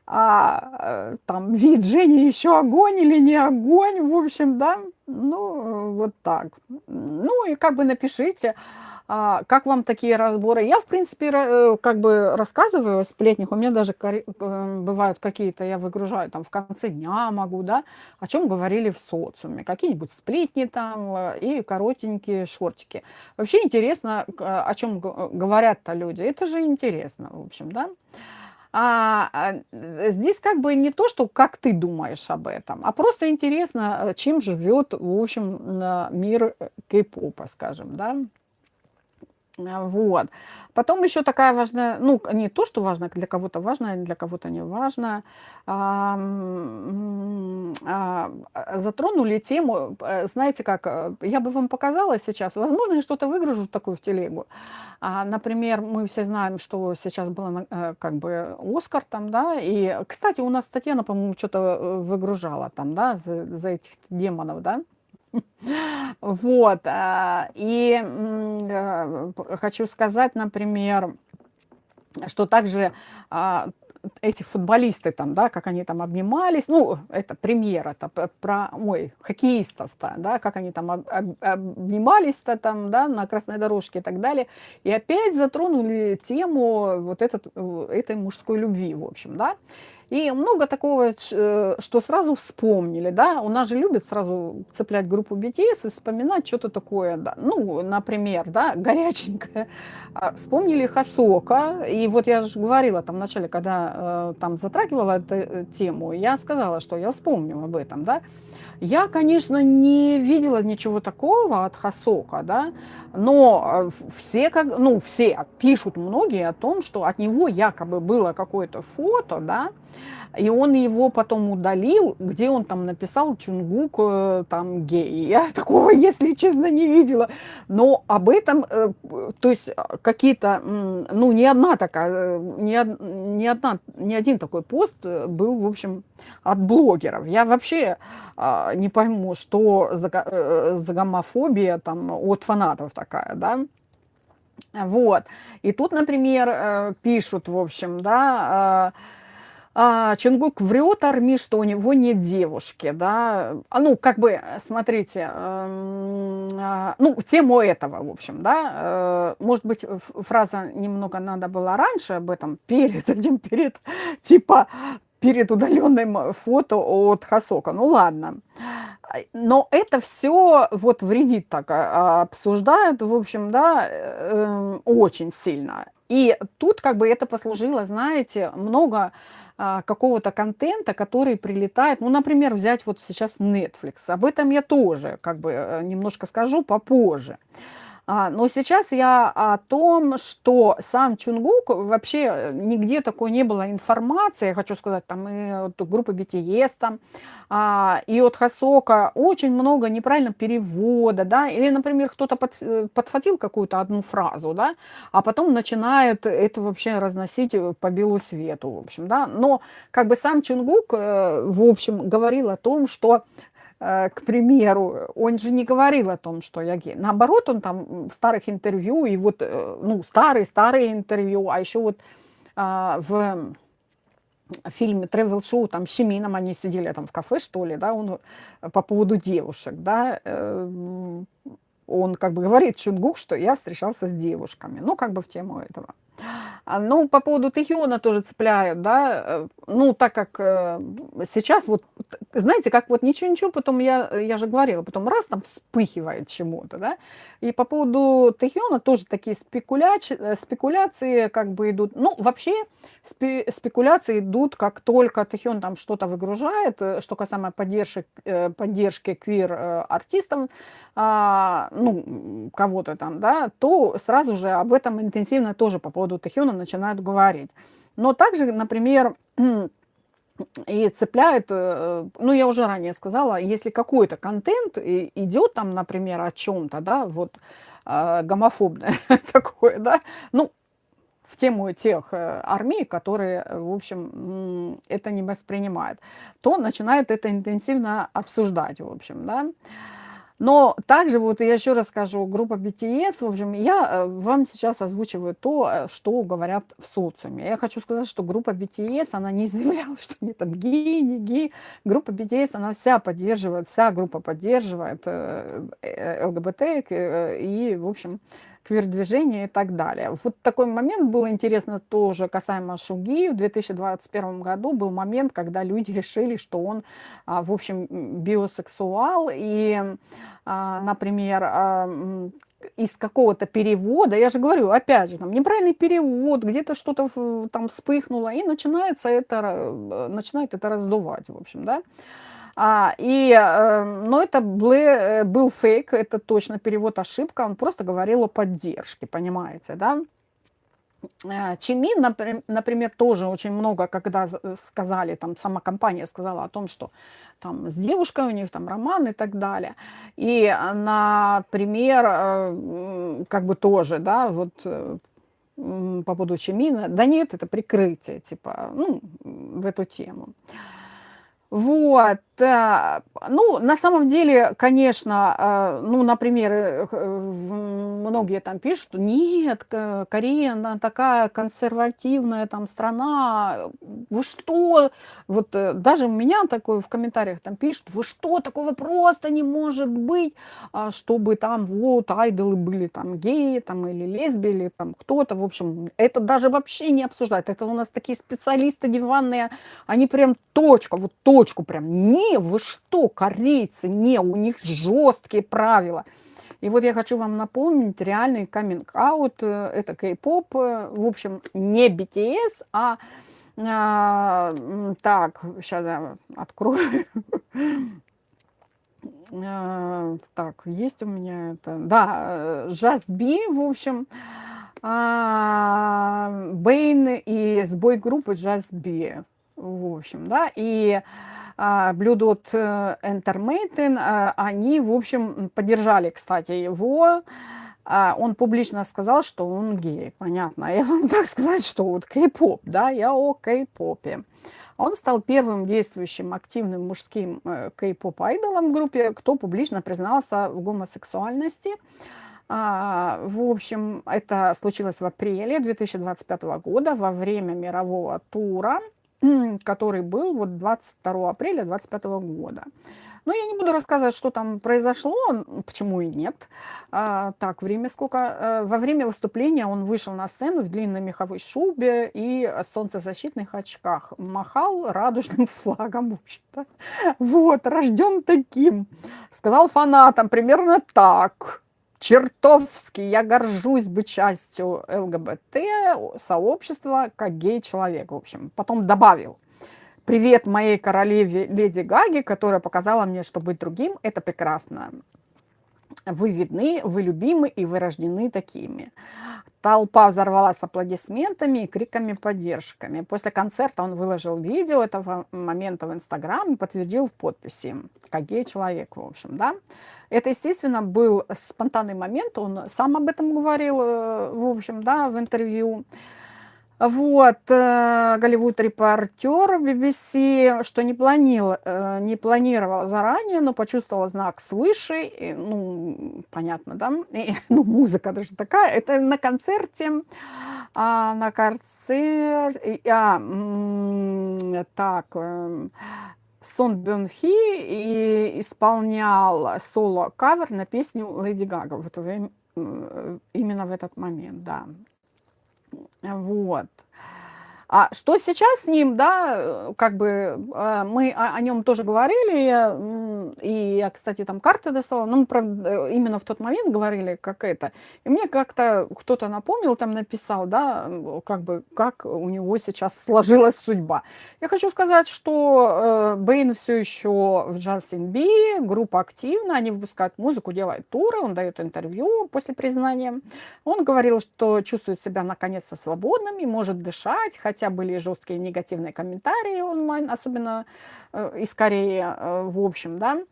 A: Там вид Жени еще огонь или не огонь, в общем, да. Ну, вот так. Ну, и как бы напишите, как вам такие разборы. Я, в принципе, как бы рассказываю о сплетнях. У меня даже бывают какие-то, я выгружаю там в конце дня могу, да, о чем говорили в социуме. Какие-нибудь сплетни там и коротенькие шортики. Вообще интересно, о чем говорят-то люди. Это же интересно, в общем, да. Здесь как бы не то, что как ты думаешь об этом, а просто интересно, чем живет, в общем, мир кей-попа, скажем, да. Вот. Потом еще такая важная, ну, не то, что важно, для кого-то важно, для кого-то не важно. Затронули тему, знаете как, я бы вам показала сейчас, возможно, я что-то выгружу такое в телегу. Например, мы все знаем, что сейчас было как бы Оскар там, да, и, кстати, у нас Татьяна, по-моему, что-то выгружала там, да, за этих демонов, да. Вот, и хочу сказать, например, что также эти футболисты там, да, как они там обнимались, ну, это премьера, это про, хоккеистов-то, да, как они там обнимались-то там, да, на красной дорожке и так далее, и опять затронули тему вот этой мужской любви, в общем, да. И много такого, что сразу вспомнили, да, у нас же любят сразу цеплять группу BTS и вспоминать что-то такое, да, ну, например, да, горяченькое. Вспомнили Хосока, и вот я же говорила там вначале, когда там затрагивала эту тему, я сказала, что я вспомню об этом, да. Я, конечно, не видела ничего такого от Хосока, да, но все, как, ну, все пишут многие о том, что от него якобы было какое-то фото, да, и он его потом удалил, где он там написал Чунгук там гей. Я такого, если честно, не видела. Но об этом, то есть какие-то, ну, не одна такая, ни один такой пост был, в общем, от блогеров. Я вообще не пойму, что за гомофобия там от фанатов такая, да. Вот. И тут, например, пишут, в общем, да, Чонгук врет армии, что у него нет девушки, да. Ну, как бы, смотрите, ну, в тему этого, в общем, да. Может быть, фраза немного надо было раньше об этом, перед этим, типа, перед удаленным фото от Хосока. Ну, ладно. Но это все вот вредит так, обсуждают, в общем, да, очень сильно. И тут как бы это послужило, знаете, много какого-то контента, который прилетает. Ну, например, взять вот сейчас Netflix. Об этом я тоже как бы немножко скажу попозже. Но сейчас я о том, что сам Чунгук, вообще нигде такой не было информации, я хочу сказать, там и от группы BTS, там, и от Хосока очень много неправильного перевода, да, или, например, кто-то подхватил какую-то одну фразу, да, а потом начинает это вообще разносить по белу свету, в общем, да, но как бы сам Чунгук, в общем, говорил о том, что к примеру, он же не говорил о том, что я гей. Наоборот, он там в старых интервью, и вот, ну, старые интервью, а еще вот в фильме «Тревел-шоу», там, с Шимином они сидели там в кафе, что ли, да, он по поводу девушек, да, он как бы говорит Чунгук, что я встречался с девушками, ну, как бы в тему этого. Ну, по поводу Тэхёна тоже цепляют, да, ну, так как сейчас вот, знаете, как вот ничего-ничего, потом я же говорила, потом раз там вспыхивает чему-то, да, и по поводу Тэхёна тоже такие спекуляции как бы идут, ну, вообще спекуляции идут, как только Тэхён там что-то выгружает, что касаемо поддержки квир-артистов, ну, кого-то там, да, то сразу же об этом интенсивно тоже по поводу Тэхёна начинают говорить. Но также, например, и цепляют, ну, я уже ранее сказала, если какой-то контент идет там, например, о чем-то, да, вот гомофобное такое, да, ну, в тему тех армий, которые, в общем, это не воспринимают, то начинают это интенсивно обсуждать, в общем, да. Но также, вот я еще раз скажу, группа BTS, в общем, я вам сейчас озвучиваю то, что говорят в социуме. Я хочу сказать, что группа BTS, она не заявляла, что они там геи, не геи. Группа BTS, она вся группа поддерживает ЛГБТ и, в общем, квир-движение и так далее. Вот такой момент был интересно тоже касаемо Шуги. В 2021 году был момент, когда люди решили, что он, в общем, биосексуал. И, например, из какого-то перевода, я же говорю, опять же, там неправильный перевод, где-то что-то там вспыхнуло, и начинает это раздувать, в общем, да. Но это был фейк, это точно перевод, ошибка, он просто говорил о поддержке, понимаете, да. Чимин, например, тоже очень много, когда сказали, там сама компания сказала о том, что там с девушкой у них там роман и так далее. И, например, как бы тоже, да, вот по поводу Чимина, да нет, это прикрытие, типа, ну, в эту тему. Вот, ну, на самом деле, конечно, ну, например, многие там пишут, что нет, Корея, она такая консервативная там страна, вы что? Вот даже у меня такое в комментариях там пишут, вы что, такого просто не может быть, чтобы там вот айдолы были там геи там или лесби, или там кто-то, в общем, это даже вообще не обсуждать, это у нас такие специалисты диванные, они прям вот точку прям, не, вы что, корейцы, не, у них жесткие правила. И вот я хочу вам напомнить реальный каминг-аут, это кей-поп, в общем, не BTS, Так, сейчас я открою. Так, есть у меня это. Да, Just Be, в общем, Бэйн и сбой группы Just Be, в общем, да, и Blue Dot Entertainment, они, в общем, поддержали, кстати, его. Он публично сказал, что он гей, понятно. Я вам так сказать, что вот кей-поп, да, я о кей-попе. Он стал первым действующим активным мужским кей-поп-айдолом в группе, кто публично признался в гомосексуальности. В общем, это случилось в апреле 2025 года во время мирового тура, который был вот 22 апреля 2025 года. Но я не буду рассказывать, что там произошло, почему и нет. Так, время сколько? Во время выступления он вышел на сцену в длинной меховой шубе и солнцезащитных очках. Махал радужным флагом, в общем-то. Вот, рожден таким. Сказал фанатам примерно так. Чертовски я горжусь быть частью ЛГБТ-сообщества как гей-человек, в общем. Потом добавил. Привет моей королеве Леди Гаге, которая показала мне, что быть другим – это прекрасно. Вы видны, вы любимы и вы рождены такими. Толпа взорвалась аплодисментами и криками поддержками. После концерта он выложил видео этого момента в Инстаграм и подтвердил в подписи, как гей-человек, в общем, да. Это, естественно, был спонтанный момент, он сам об этом говорил, в общем, да, в интервью. Вот, Голливуд-репортер BBC, что не планировал заранее, но почувствовал знак свыше, и, ну, понятно, да, и, ну, музыка даже такая, это на концерте, так, Сон Бён Хи и исполнял соло-кавер на песню Леди Гага, вот именно в этот момент, да. Вот. А что сейчас с ним, да, как бы мы о нем тоже говорили, и я, кстати, там карты доставала, ну, правда, именно в тот момент говорили, как это. И мне как-то кто-то напомнил, там написал, да, как бы, как у него сейчас сложилась судьба. Я хочу сказать, что Бэйн все еще в Justin B, группа активна, они выпускают музыку, делают туры, он дает интервью после признания. Он говорил, что чувствует себя наконец-то свободным и может дышать, хотя были жесткие негативные комментарии онлайн, особенно из Кореи, в общем, да.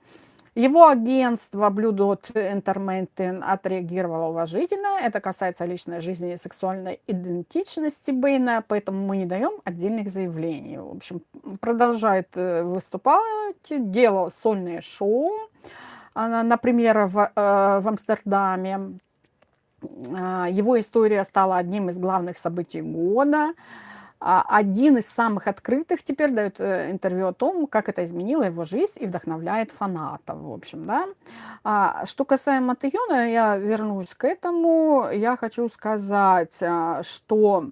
A: Его агентство Blue Dot Entertainment отреагировало уважительно. Это касается личной жизни и сексуальной идентичности Бэйна, поэтому мы не даем отдельных заявлений. В общем, продолжает выступать, делал сольные шоу, например, в Амстердаме. Его история стала одним из главных событий года. Один из самых открытых теперь дает интервью о том, как это изменило его жизнь и вдохновляет фанатов, в общем, да. Что касаемо Тэхёна, я вернусь к этому. Я хочу сказать, что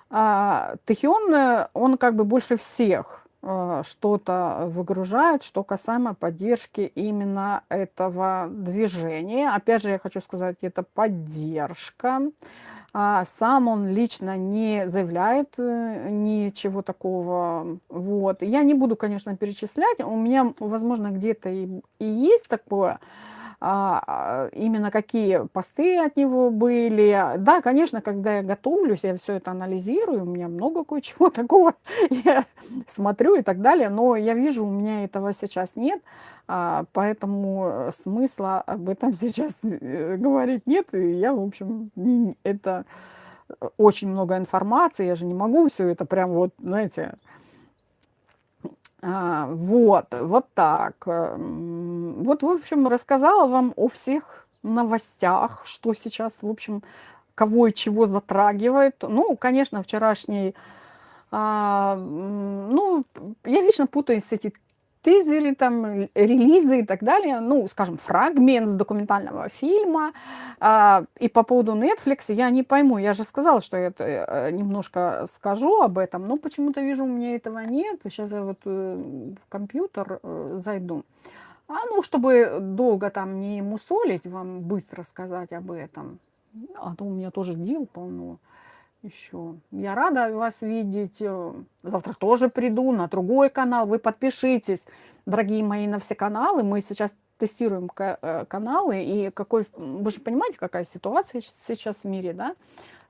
A: Тэхён, он как бы больше всех что-то выгружает, что касаемо поддержки именно этого движения. Опять же, я хочу сказать, это поддержка. Сам он лично не заявляет ничего такого. Вот. Я не буду, конечно, перечислять. У меня, возможно, где-то и есть такое. Именно какие посты от него были. Да, конечно, когда я готовлюсь, я все это анализирую, у меня много кое-чего такого, я смотрю и так далее, но я вижу, у меня этого сейчас нет, поэтому смысла об этом сейчас говорить нет, и я, в общем, это очень много информации, я же не могу все это прям вот, знаете, вот так. Вот, в общем, рассказала вам о всех новостях, что сейчас, в общем, кого и чего затрагивает. Ну, конечно, вчерашний, ну, я вечно путаюсь с этими тизеры, там, релизы и так далее, ну, скажем, фрагмент с документального фильма. И по поводу Netflix я не пойму, я же сказала, что я немножко скажу об этом, но почему-то вижу, у меня этого нет. Сейчас я вот в компьютер зайду. Ну, чтобы долго там не мусолить, вам быстро сказать об этом. А то у меня тоже дел полно. еще? Я рада вас видеть. Завтра тоже приду на другой канал. Вы подпишитесь, дорогие мои, на все каналы. Мы сейчас тестируем каналы. И какой, вы же понимаете, какая ситуация сейчас в мире, да?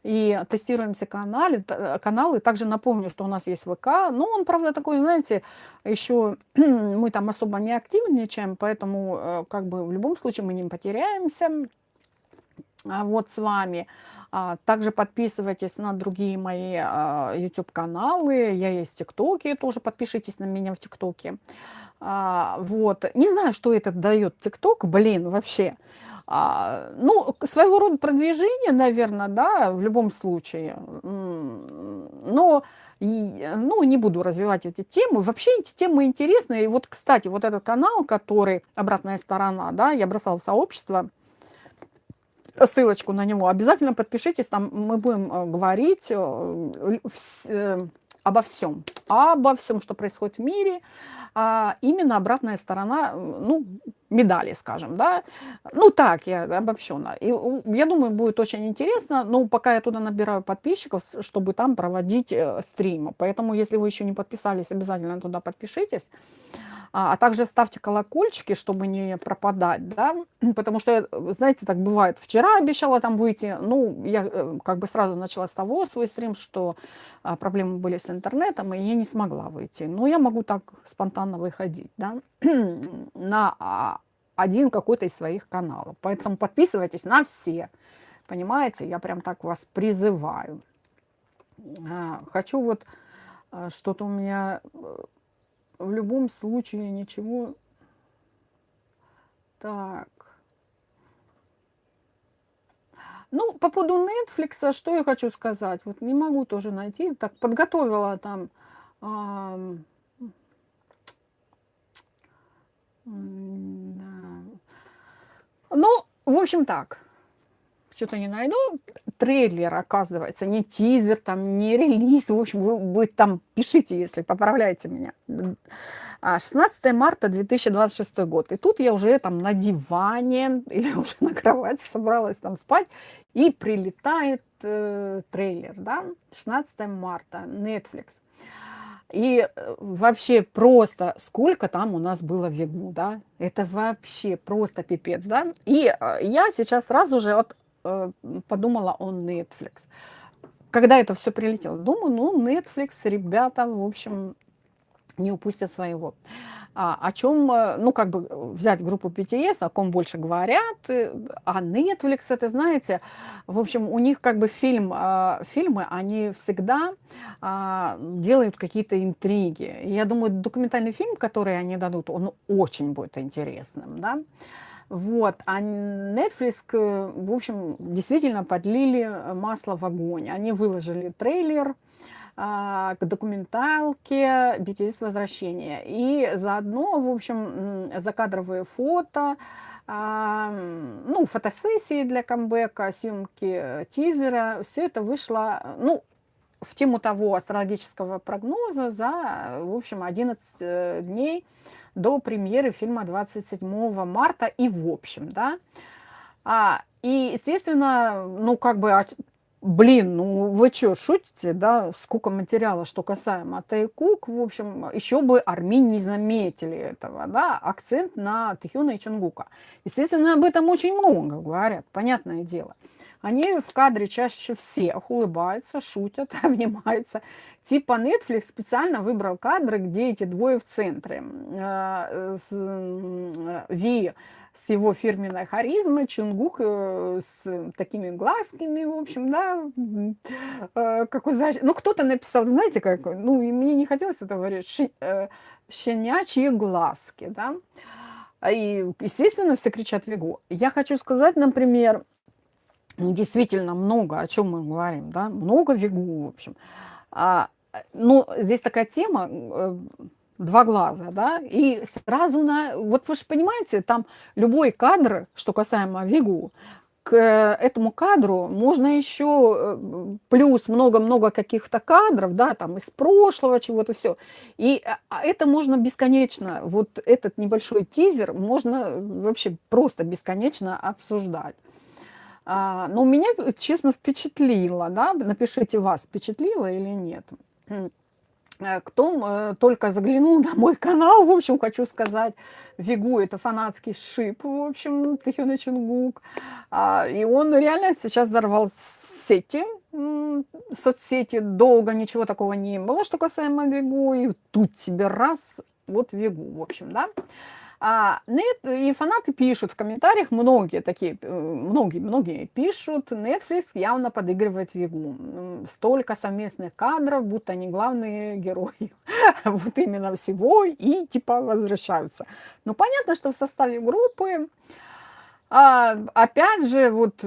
A: И тестируем все каналы. Также напомню, что у нас есть ВК. Ну, он, правда, такой, знаете, еще мы там особо не активничаем, поэтому как бы в любом случае мы не потеряемся. Вот с вами. Также подписывайтесь на другие мои YouTube-каналы. Я есть в ТикТоке, тоже подпишитесь на меня в ТикТоке. Вот. Не знаю, что это дает ТикТок, блин, вообще. Ну, своего рода продвижение, наверное, да, в любом случае. Но ну, не буду развивать эти темы. Вообще эти темы интересные. И вот, кстати, вот этот канал, который «Обратная сторона», да, я бросала в сообщество, ссылочку на него. Обязательно подпишитесь, там мы будем говорить обо всем, что происходит в мире, именно обратная сторона, ну, медали, скажем, да. Ну, так, я обобщенно. И я думаю, будет очень интересно, но пока я туда набираю подписчиков, чтобы там проводить стримы. Поэтому, если вы еще не подписались, обязательно туда подпишитесь. А также ставьте колокольчики, чтобы не пропадать, да, потому что, знаете, так бывает. Вчера обещала там выйти, ну, я как бы сразу начала с того свой стрим, что проблемы были с интернетом, и я не смогла выйти. Но я могу так спонтанно выходить, да, на один какой-то из своих каналов. Поэтому подписывайтесь на все, понимаете, я прям так вас призываю. Хочу вот, что-то у меня... В любом случае ничего. Так. Ну, по поводу Netflix, что я хочу сказать. Вот не могу тоже найти. Так, подготовила там. Да. Ну, в общем, так. Что-то не найду. Трейлер, оказывается, не тизер, там, не релиз. В общем, вы там пишите, если поправляете меня. 16 марта 2026 год. И тут я уже там на диване или уже на кровати собралась там спать. И прилетает трейлер, да, 16 марта, Netflix. И вообще просто сколько там у нас было Вегу, да? Это вообще просто пипец, да? И я сейчас сразу же вот подумала о Netflix. Когда это все прилетело, думаю, ну, Netflix, ребята, в общем, не упустят своего. О чем, ну, как бы взять группу BTS, о ком больше говорят, а Netflix, это, знаете, в общем, у них как бы фильмы, они всегда делают какие-то интриги. И я думаю, документальный фильм, который они дадут, он очень будет интересным, да. Вот, а Netflix, в общем, действительно подлили масло в огонь. Они выложили трейлер к документалке BTS «Возвращение». И заодно, в общем, закадровые фото, ну, фотосессии для камбэка, съемки тизера. Все это вышло, ну, в тему того астрологического прогноза за, в общем, 11 дней до премьеры фильма 27 марта и в общем, да. И, естественно, ну, как бы, блин, ну вы что, шутите, да, сколько материала, что касаемо Тэйкук, в общем, еще бы Армин не заметили этого, да, акцент на Тэхёна и Чонгука. Естественно, об этом очень много говорят, понятное дело. Они в кадре чаще всех улыбаются, шутят, обнимаются. Типа Netflix специально выбрал кадры, где эти двое в центре. Ви с его фирменной харизмой, Чонгук с такими глазками, в общем, да, как у ну, кто-то написал, знаете, как, ну, и мне не хотелось это говорить, щенячьи глазки, да. И, естественно, все кричат Вегу. Я хочу сказать, например, ну, действительно много, о чем мы говорим, да, много Вегу, в общем. Ну, здесь такая тема, два глаза, да, и сразу вот вы же понимаете, там любой кадр, что касаемо Вегу, к этому кадру можно еще плюс много-много каких-то кадров, да, там из прошлого чего-то, все. И это можно бесконечно, вот этот небольшой тизер можно вообще просто бесконечно обсуждать. Но меня, честно, впечатлило, да. Напишите, вас впечатлило или нет. Кто только заглянул на мой канал, в общем, хочу сказать, Вигу — это фанатский шип, в общем, Тэхёна Чонгук. И он реально сейчас взорвал сети, соцсети. Долго ничего такого не было, что касаемо Вигу. И тут тебе раз, вот Вигу, в общем, да. И фанаты пишут в комментариях, многие такие, многие пишут, Netflix явно подыгрывает Вигу. Столько совместных кадров, будто они главные герои вот именно всего, и типа возвращаются. Ну, понятно, что в составе группы опять же, вот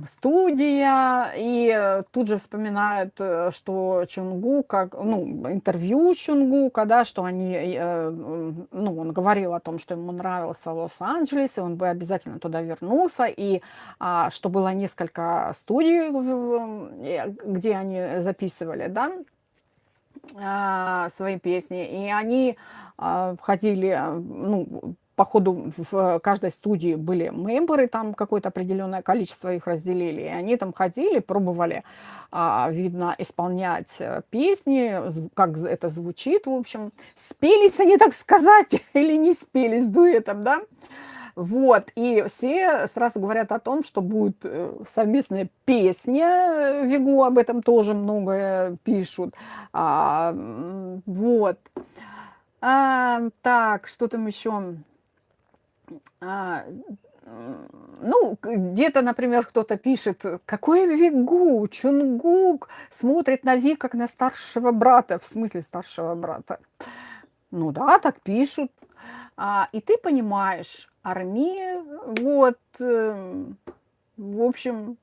A: студия, и тут же вспоминают, что Чонгука, ну, интервью Чонгука, да, что они, ну, он говорил о том, что ему нравился Лос-Анджелес, и он бы обязательно туда вернулся, и что было несколько студий, где они записывали, да, свои песни, и они ходили, ну, по ходу в каждой студии были мемберы, там какое-то определенное количество их разделили, и они там ходили, пробовали, видно, исполнять песни, как это звучит, в общем. Спелись они, так сказать, или не спелись дуэтом, да? Вот, и все сразу говорят о том, что будет совместная песня, Вигу об этом тоже многое пишут. Вот. Так, что там еще? Ну, где-то, например, кто-то пишет, какой Вигу, Чонгук смотрит на Ви как на старшего брата, в смысле старшего брата. Ну да, так пишут. И ты понимаешь, армия, вот, в общем,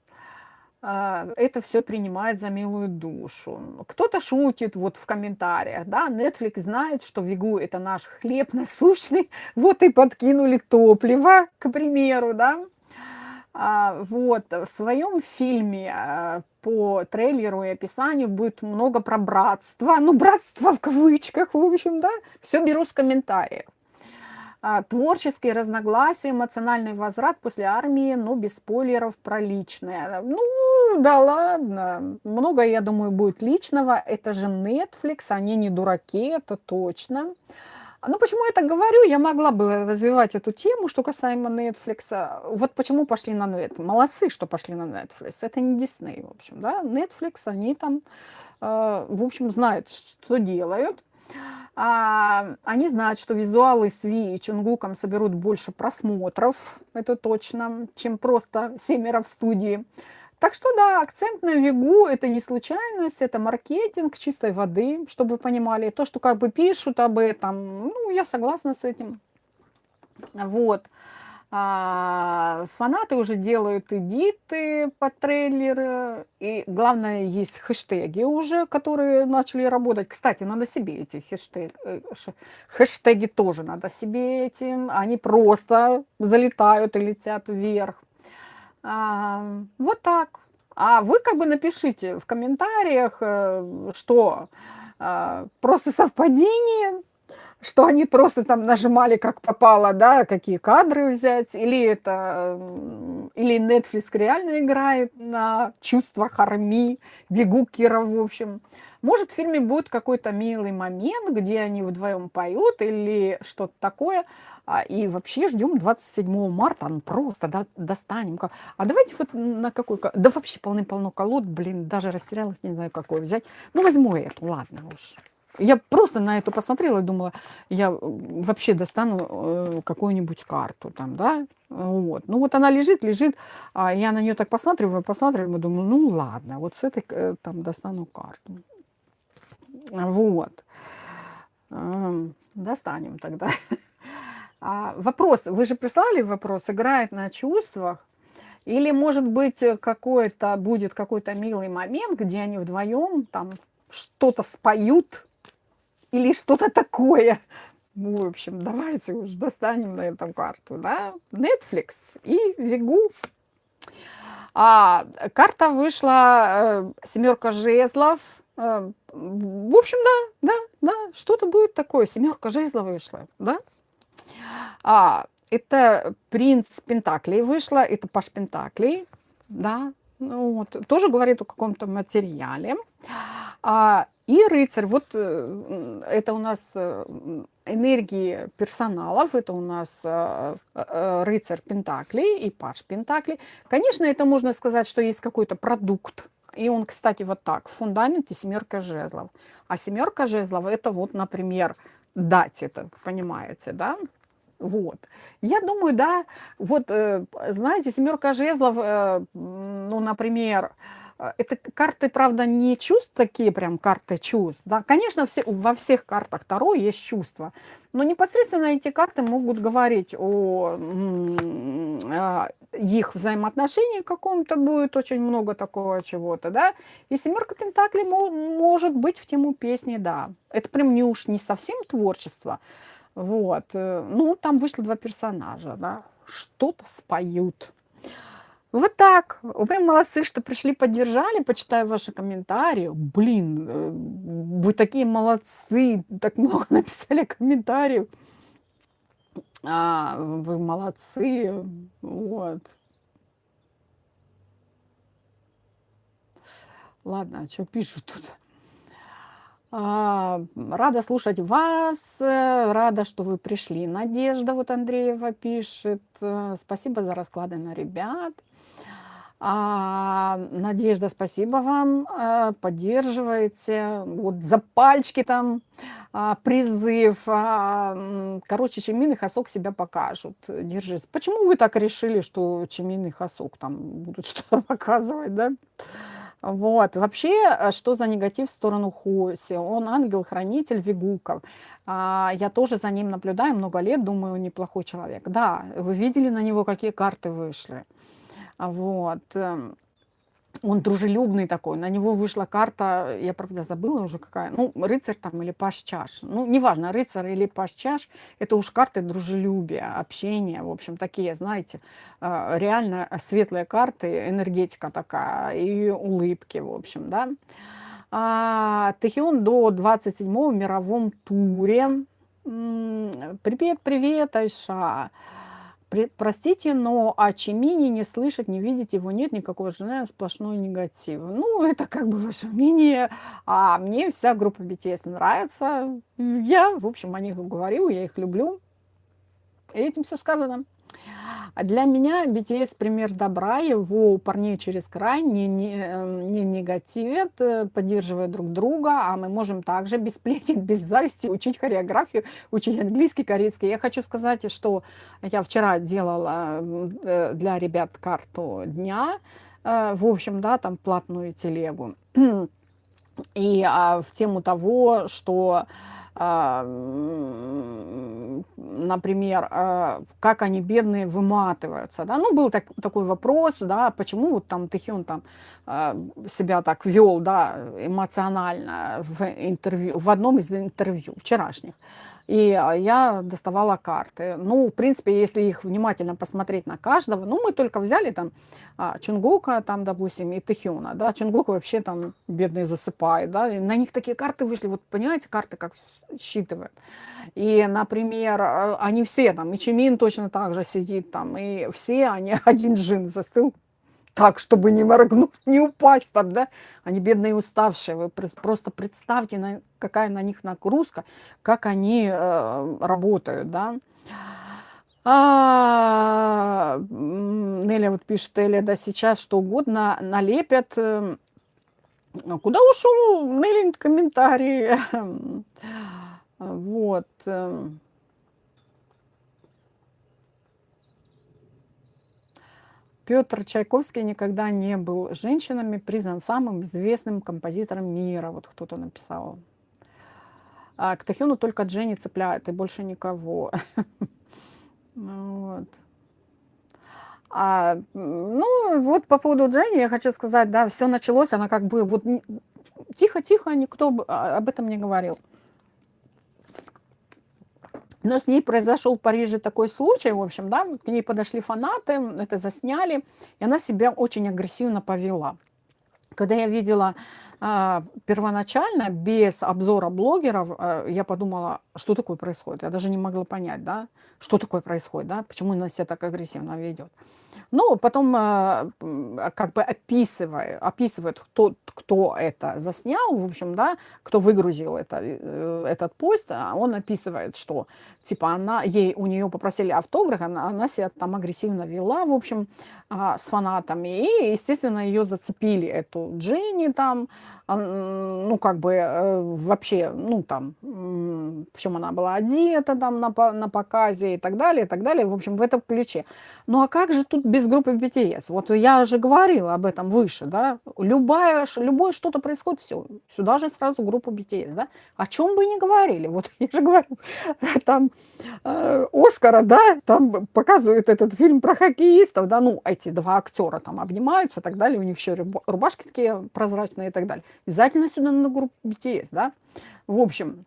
A: это все принимает за милую душу. Кто-то шутит вот в комментариях, да, Netflix знает, что Вигу — это наш хлеб насущный, вот и подкинули топливо, к примеру, да. Вот, в своем фильме по трейлеру и описанию будет много про братство, ну, братство в кавычках, в общем, да, все беру с комментариев. Творческие разногласия, эмоциональный возврат после армии, но без спойлеров про личное. Ну, да ладно, много, я думаю, будет личного. Это же Netflix, они не дураки, это точно. Ну, почему я так говорю? Я могла бы развивать эту тему, что касаемо Netflix. Вот почему пошли на Netflix. Молодцы, что пошли на Netflix. Это не Disney, в общем, да. Netflix, они там, в общем, знают, что делают. Они знают, что визуалы с Ви и Чонгуком соберут больше просмотров, это точно, чем просто 7 в студии. Так что да, акцент на Вигу — это не случайность, это маркетинг чистой воды, чтобы вы понимали. То, что как бы пишут об этом, ну, я согласна с этим. Вот. Фанаты уже делают эдиты по трейлеру, и главное, есть хэштеги уже, которые начали работать. Кстати, надо себе эти хэштеги тоже надо себе этим, они просто залетают и летят вверх. Вот так. А вы как бы напишите в комментариях, что просто совпадение, что они просто там нажимали как попало, да, какие кадры взять, или это, или Netflix реально играет на чувствах армии, Вигу, Кира, в общем. Может, в фильме будет какой-то милый момент, где они вдвоем поют или что-то такое. И вообще ждем 27 марта, ну просто достанем. А давайте вот на какой... Да вообще полным-полно колод, блин, даже растерялась, не знаю, какой взять. Ну, возьму эту, ладно уж. Я просто на эту посмотрела и думала, я вообще достану какую-нибудь карту там, да, вот. Ну вот она лежит, я на нее так посматриваю, и думаю, ну ладно, вот с этой там достану карту. Вот. Достанем тогда. Вопрос, вы же прислали вопрос, играет на чувствах? Или, может быть, будет какой-то милый момент, где они вдвоем там что-то споют, или что-то такое. Ну, в общем, давайте уж достанем на эту карту, да? Netflix и Вигу. Карта вышла 7 жезлов. В общем, да, что-то будет такое. 7 жезлов вышла, да? Это принц Пентаклей вышла, это паш Пентаклей. да, ну вот, тоже говорит о каком-то материале. И рыцарь, вот это у нас энергии персоналов, это у нас рыцарь Пентаклей и паж Пентаклей. Конечно, это можно сказать, что есть какой-то продукт. И он, кстати, вот так, в фундаменте семерка жезлов. А семерка жезлов это вот, например, дать это, понимаете, да? Вот. Я думаю, да, вот, знаете, семерка жезлов, ну, например, это карты, правда, не чувств, такие прям карты чувств. Да? Конечно, во всех картах Таро есть чувства, но непосредственно эти карты могут говорить о их взаимоотношениях каком-то, будет очень много такого чего-то, да. И семерка Пентаклей может быть в тему песни, да. Это прям не совсем творчество, вот. Ну, там вышло два персонажа, да, что-то споют. Вот так. Вы прям молодцы, что пришли, поддержали. Почитаю ваши комментарии. Блин, вы такие молодцы. Так много написали комментариев. Вы молодцы. Вот. Ладно, что пишут тут? Рада слушать вас, рада, что вы пришли. Надежда, вот Андреева пишет. Спасибо за расклады на ребят. Надежда, спасибо вам, поддерживаете. Вот за пальчики там призыв. Короче, Чимин и Хасок себя покажут. Держись. Почему вы так решили, что Чимин и Хасок там будут что-то показывать, да? Вот. Вообще, что за негатив в сторону Хоси? Он ангел-хранитель Вигуков. Я тоже за ним наблюдаю много лет, думаю, он неплохой человек. Да, вы видели на него, какие карты вышли. Вот. Он дружелюбный такой. На него вышла карта, я, правда, забыла уже какая. Ну, рыцарь там или паж чаш. Ну, неважно, рыцарь или паж чаш, это уж карты дружелюбия, общения. В общем, такие, знаете, реально светлые карты, энергетика такая и улыбки, в общем, да. Тэхион до 27-го в мировом туре. Привет, привет, Айша. Простите, но о Чимине не слышать, не видеть его нет никакого желания, сплошной негатив. Ну, это как бы ваше мнение. А мне вся группа BTS нравится. Я, в общем, о них говорю, я их люблю. И этим все сказано. А для меня BTS пример добра, его парней через край не негативят, поддерживают друг друга, а мы можем также без сплетен, без зависти учить хореографию, учить английский, корейский. Я хочу сказать, что я вчера делала для ребят карту дня, в общем, да, там платную телегу. И в тему того, что, например, как они, бедные, выматываются. Да? Ну, был такой вопрос, да, почему вот там Тэхион там себя так вел, да, эмоционально в одном из интервью вчерашних. И я доставала карты. Ну, в принципе, если их внимательно посмотреть на каждого, ну, мы только взяли там Чунгока, там, допустим, и Тэхиона, да, Чунгока вообще там бедный засыпает, да, и на них такие карты вышли, вот понимаете, карты как считывают. И, например, они все там, и Чимин точно так же сидит там, и все, они, один джин застыл так, чтобы не моргнуть, не упасть там, да. Они бедные уставшие. Вы просто представьте, какая на них нагрузка, как они работают, да. Неля вот пишет, Эля, да сейчас что угодно налепят. Куда ушел Нелин комментарий? Вот. Петр Чайковский никогда не был женщинами, признан самым известным композитором мира. Вот кто-то написал. К Тэхиону только Дженни цепляет, и больше никого. Вот. Ну, вот по поводу Дженни я хочу сказать, да, все началось, она как бы вот тихо-тихо, никто об этом не говорил. Но с ней произошел в Париже такой случай, в общем, да, к ней подошли фанаты, это засняли, и она себя очень агрессивно повела. Когда я видела первоначально, без обзора блогеров, я подумала, что такое происходит. Я даже не могла понять, да, что такое происходит, да, почему она себя так агрессивно ведет. Ну, потом как бы описывает, кто это заснял, в общем, да, кто выгрузил этот пост, он описывает, что, типа, у нее попросили автограф, она себя там агрессивно вела, в общем, с фанатами, и, естественно, ее зацепили, эту Дженни там, ну, как бы, вообще, ну, там, в чем она была одета там на показе и так далее, в общем, в этом ключе. Ну, а как же тут без группы BTS? Вот я же говорила об этом выше, да, любое что-то происходит, все, сюда же сразу группа BTS, да, о чем бы ни говорили, вот я же говорю, там Оскара, да, там показывают этот фильм про хоккеистов, да, ну, эти два актера там обнимаются и так далее, у них еще рубашки такие прозрачные и так далее. Обязательно сюда на группу BTS, да, в общем,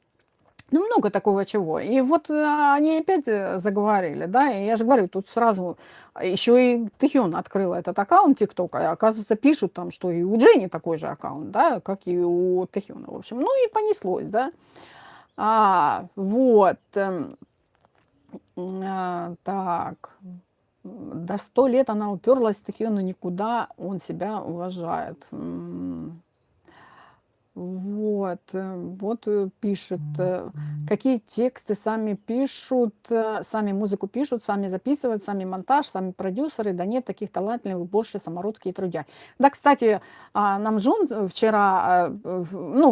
A: ну, много такого чего. И вот они опять заговорили, да, и я же говорю, тут сразу еще и Тэхён открыла этот аккаунт ТикТока, и, оказывается, пишут там, что и у Дженни такой же аккаунт, да, как и у Тэхёна, в общем. Ну, и понеслось, да. Вот. Так. До 100 лет она уперлась, Тэхёну никуда, он себя уважает. Вот пишет, какие тексты сами пишут, сами музыку пишут, сами записывают, сами монтаж, сами продюсеры. Да нет таких талантливых, больше самородки и трудяги. Да, кстати, Намджун вчера,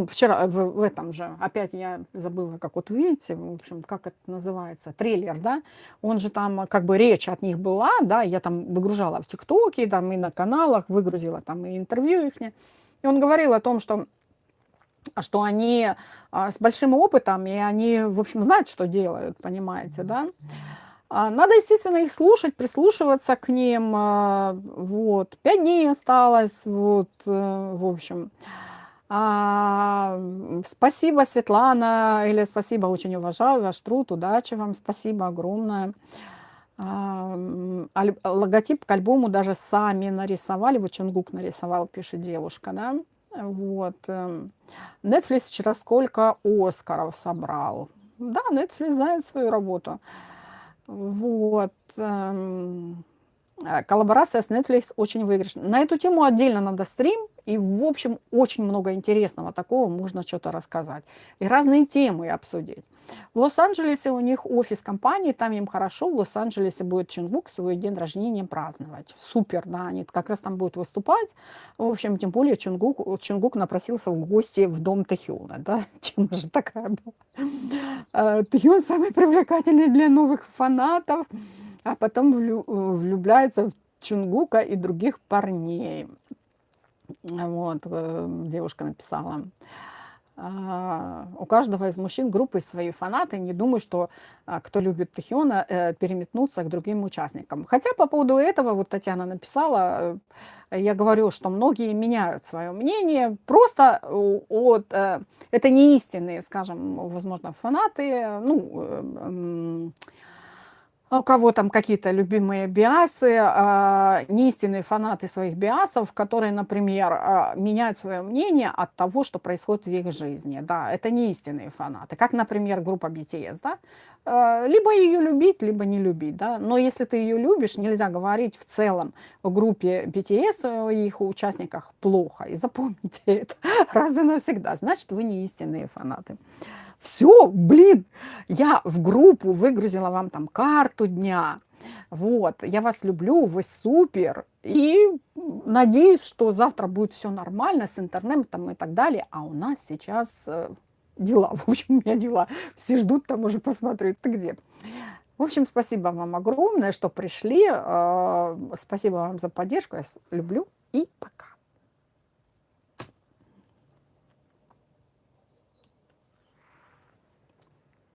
A: вчера в этом же, опять я забыла, как вот видите, в общем, как это называется, трейлер, да, он же там, как бы речь от них была, да, я там выгружала в ТикТоке, там и на каналах, выгрузила там и интервью их. И он говорил о том, что они с большим опытом, и они, в общем, знают, что делают, понимаете, да. Надо, естественно, их слушать, прислушиваться к ним. Вот. 5 дней осталось, вот, в общем. Спасибо, Светлана, или спасибо, очень уважаю ваш труд, удачи вам, спасибо огромное. Логотип к альбому даже сами нарисовали, вот Чонгук нарисовал, пишет девушка, да. Вот. Netflix вчера сколько Оскаров собрал. Да, Netflix знает свою работу. Вот. Коллаборация с Netflix очень выигрышная. На эту тему отдельно надо стрим, и, в общем, очень много интересного такого можно что-то рассказать. И разные темы обсудить. В Лос-Анджелесе у них офис компании, там им хорошо. В Лос-Анджелесе будет Чонгук свой день рождения праздновать. Супер, да, они как раз там будут выступать. В общем, тем более Чонгук напросился в гости в дом Тэхёна, да, тема же такая была. Тэхён самый привлекательный для новых фанатов, а потом влюбляется в Чонгука и других парней. Вот, девушка написала. У каждого из мужчин группы свои фанаты. Не думаю, что кто любит Тэхёна, переметнутся к другим участникам. Хотя по поводу этого, вот Татьяна написала, я говорю, что многие меняют свое мнение. Просто это не истинные, скажем, возможно, фанаты. У кого там какие-то любимые биасы, не истинные фанаты своих биасов, которые, например, меняют свое мнение от того, что происходит в их жизни. Да, это не истинные фанаты. Как, например, группа BTS, да? Либо ее любить, либо не любить, да. Но если ты ее любишь, нельзя говорить в целом о группе BTS, о их участниках плохо. И запомните это раз и навсегда. Значит, вы не истинные фанаты. Все, блин, я в группу выгрузила вам там карту дня. Вот, я вас люблю, вы супер. И надеюсь, что завтра будет все нормально с интернетом и так далее. А у нас сейчас дела. В общем, у меня дела. Все ждут, там уже посмотреть, ты где. В общем, спасибо вам огромное, что пришли. Спасибо вам за поддержку. Я люблю и пока.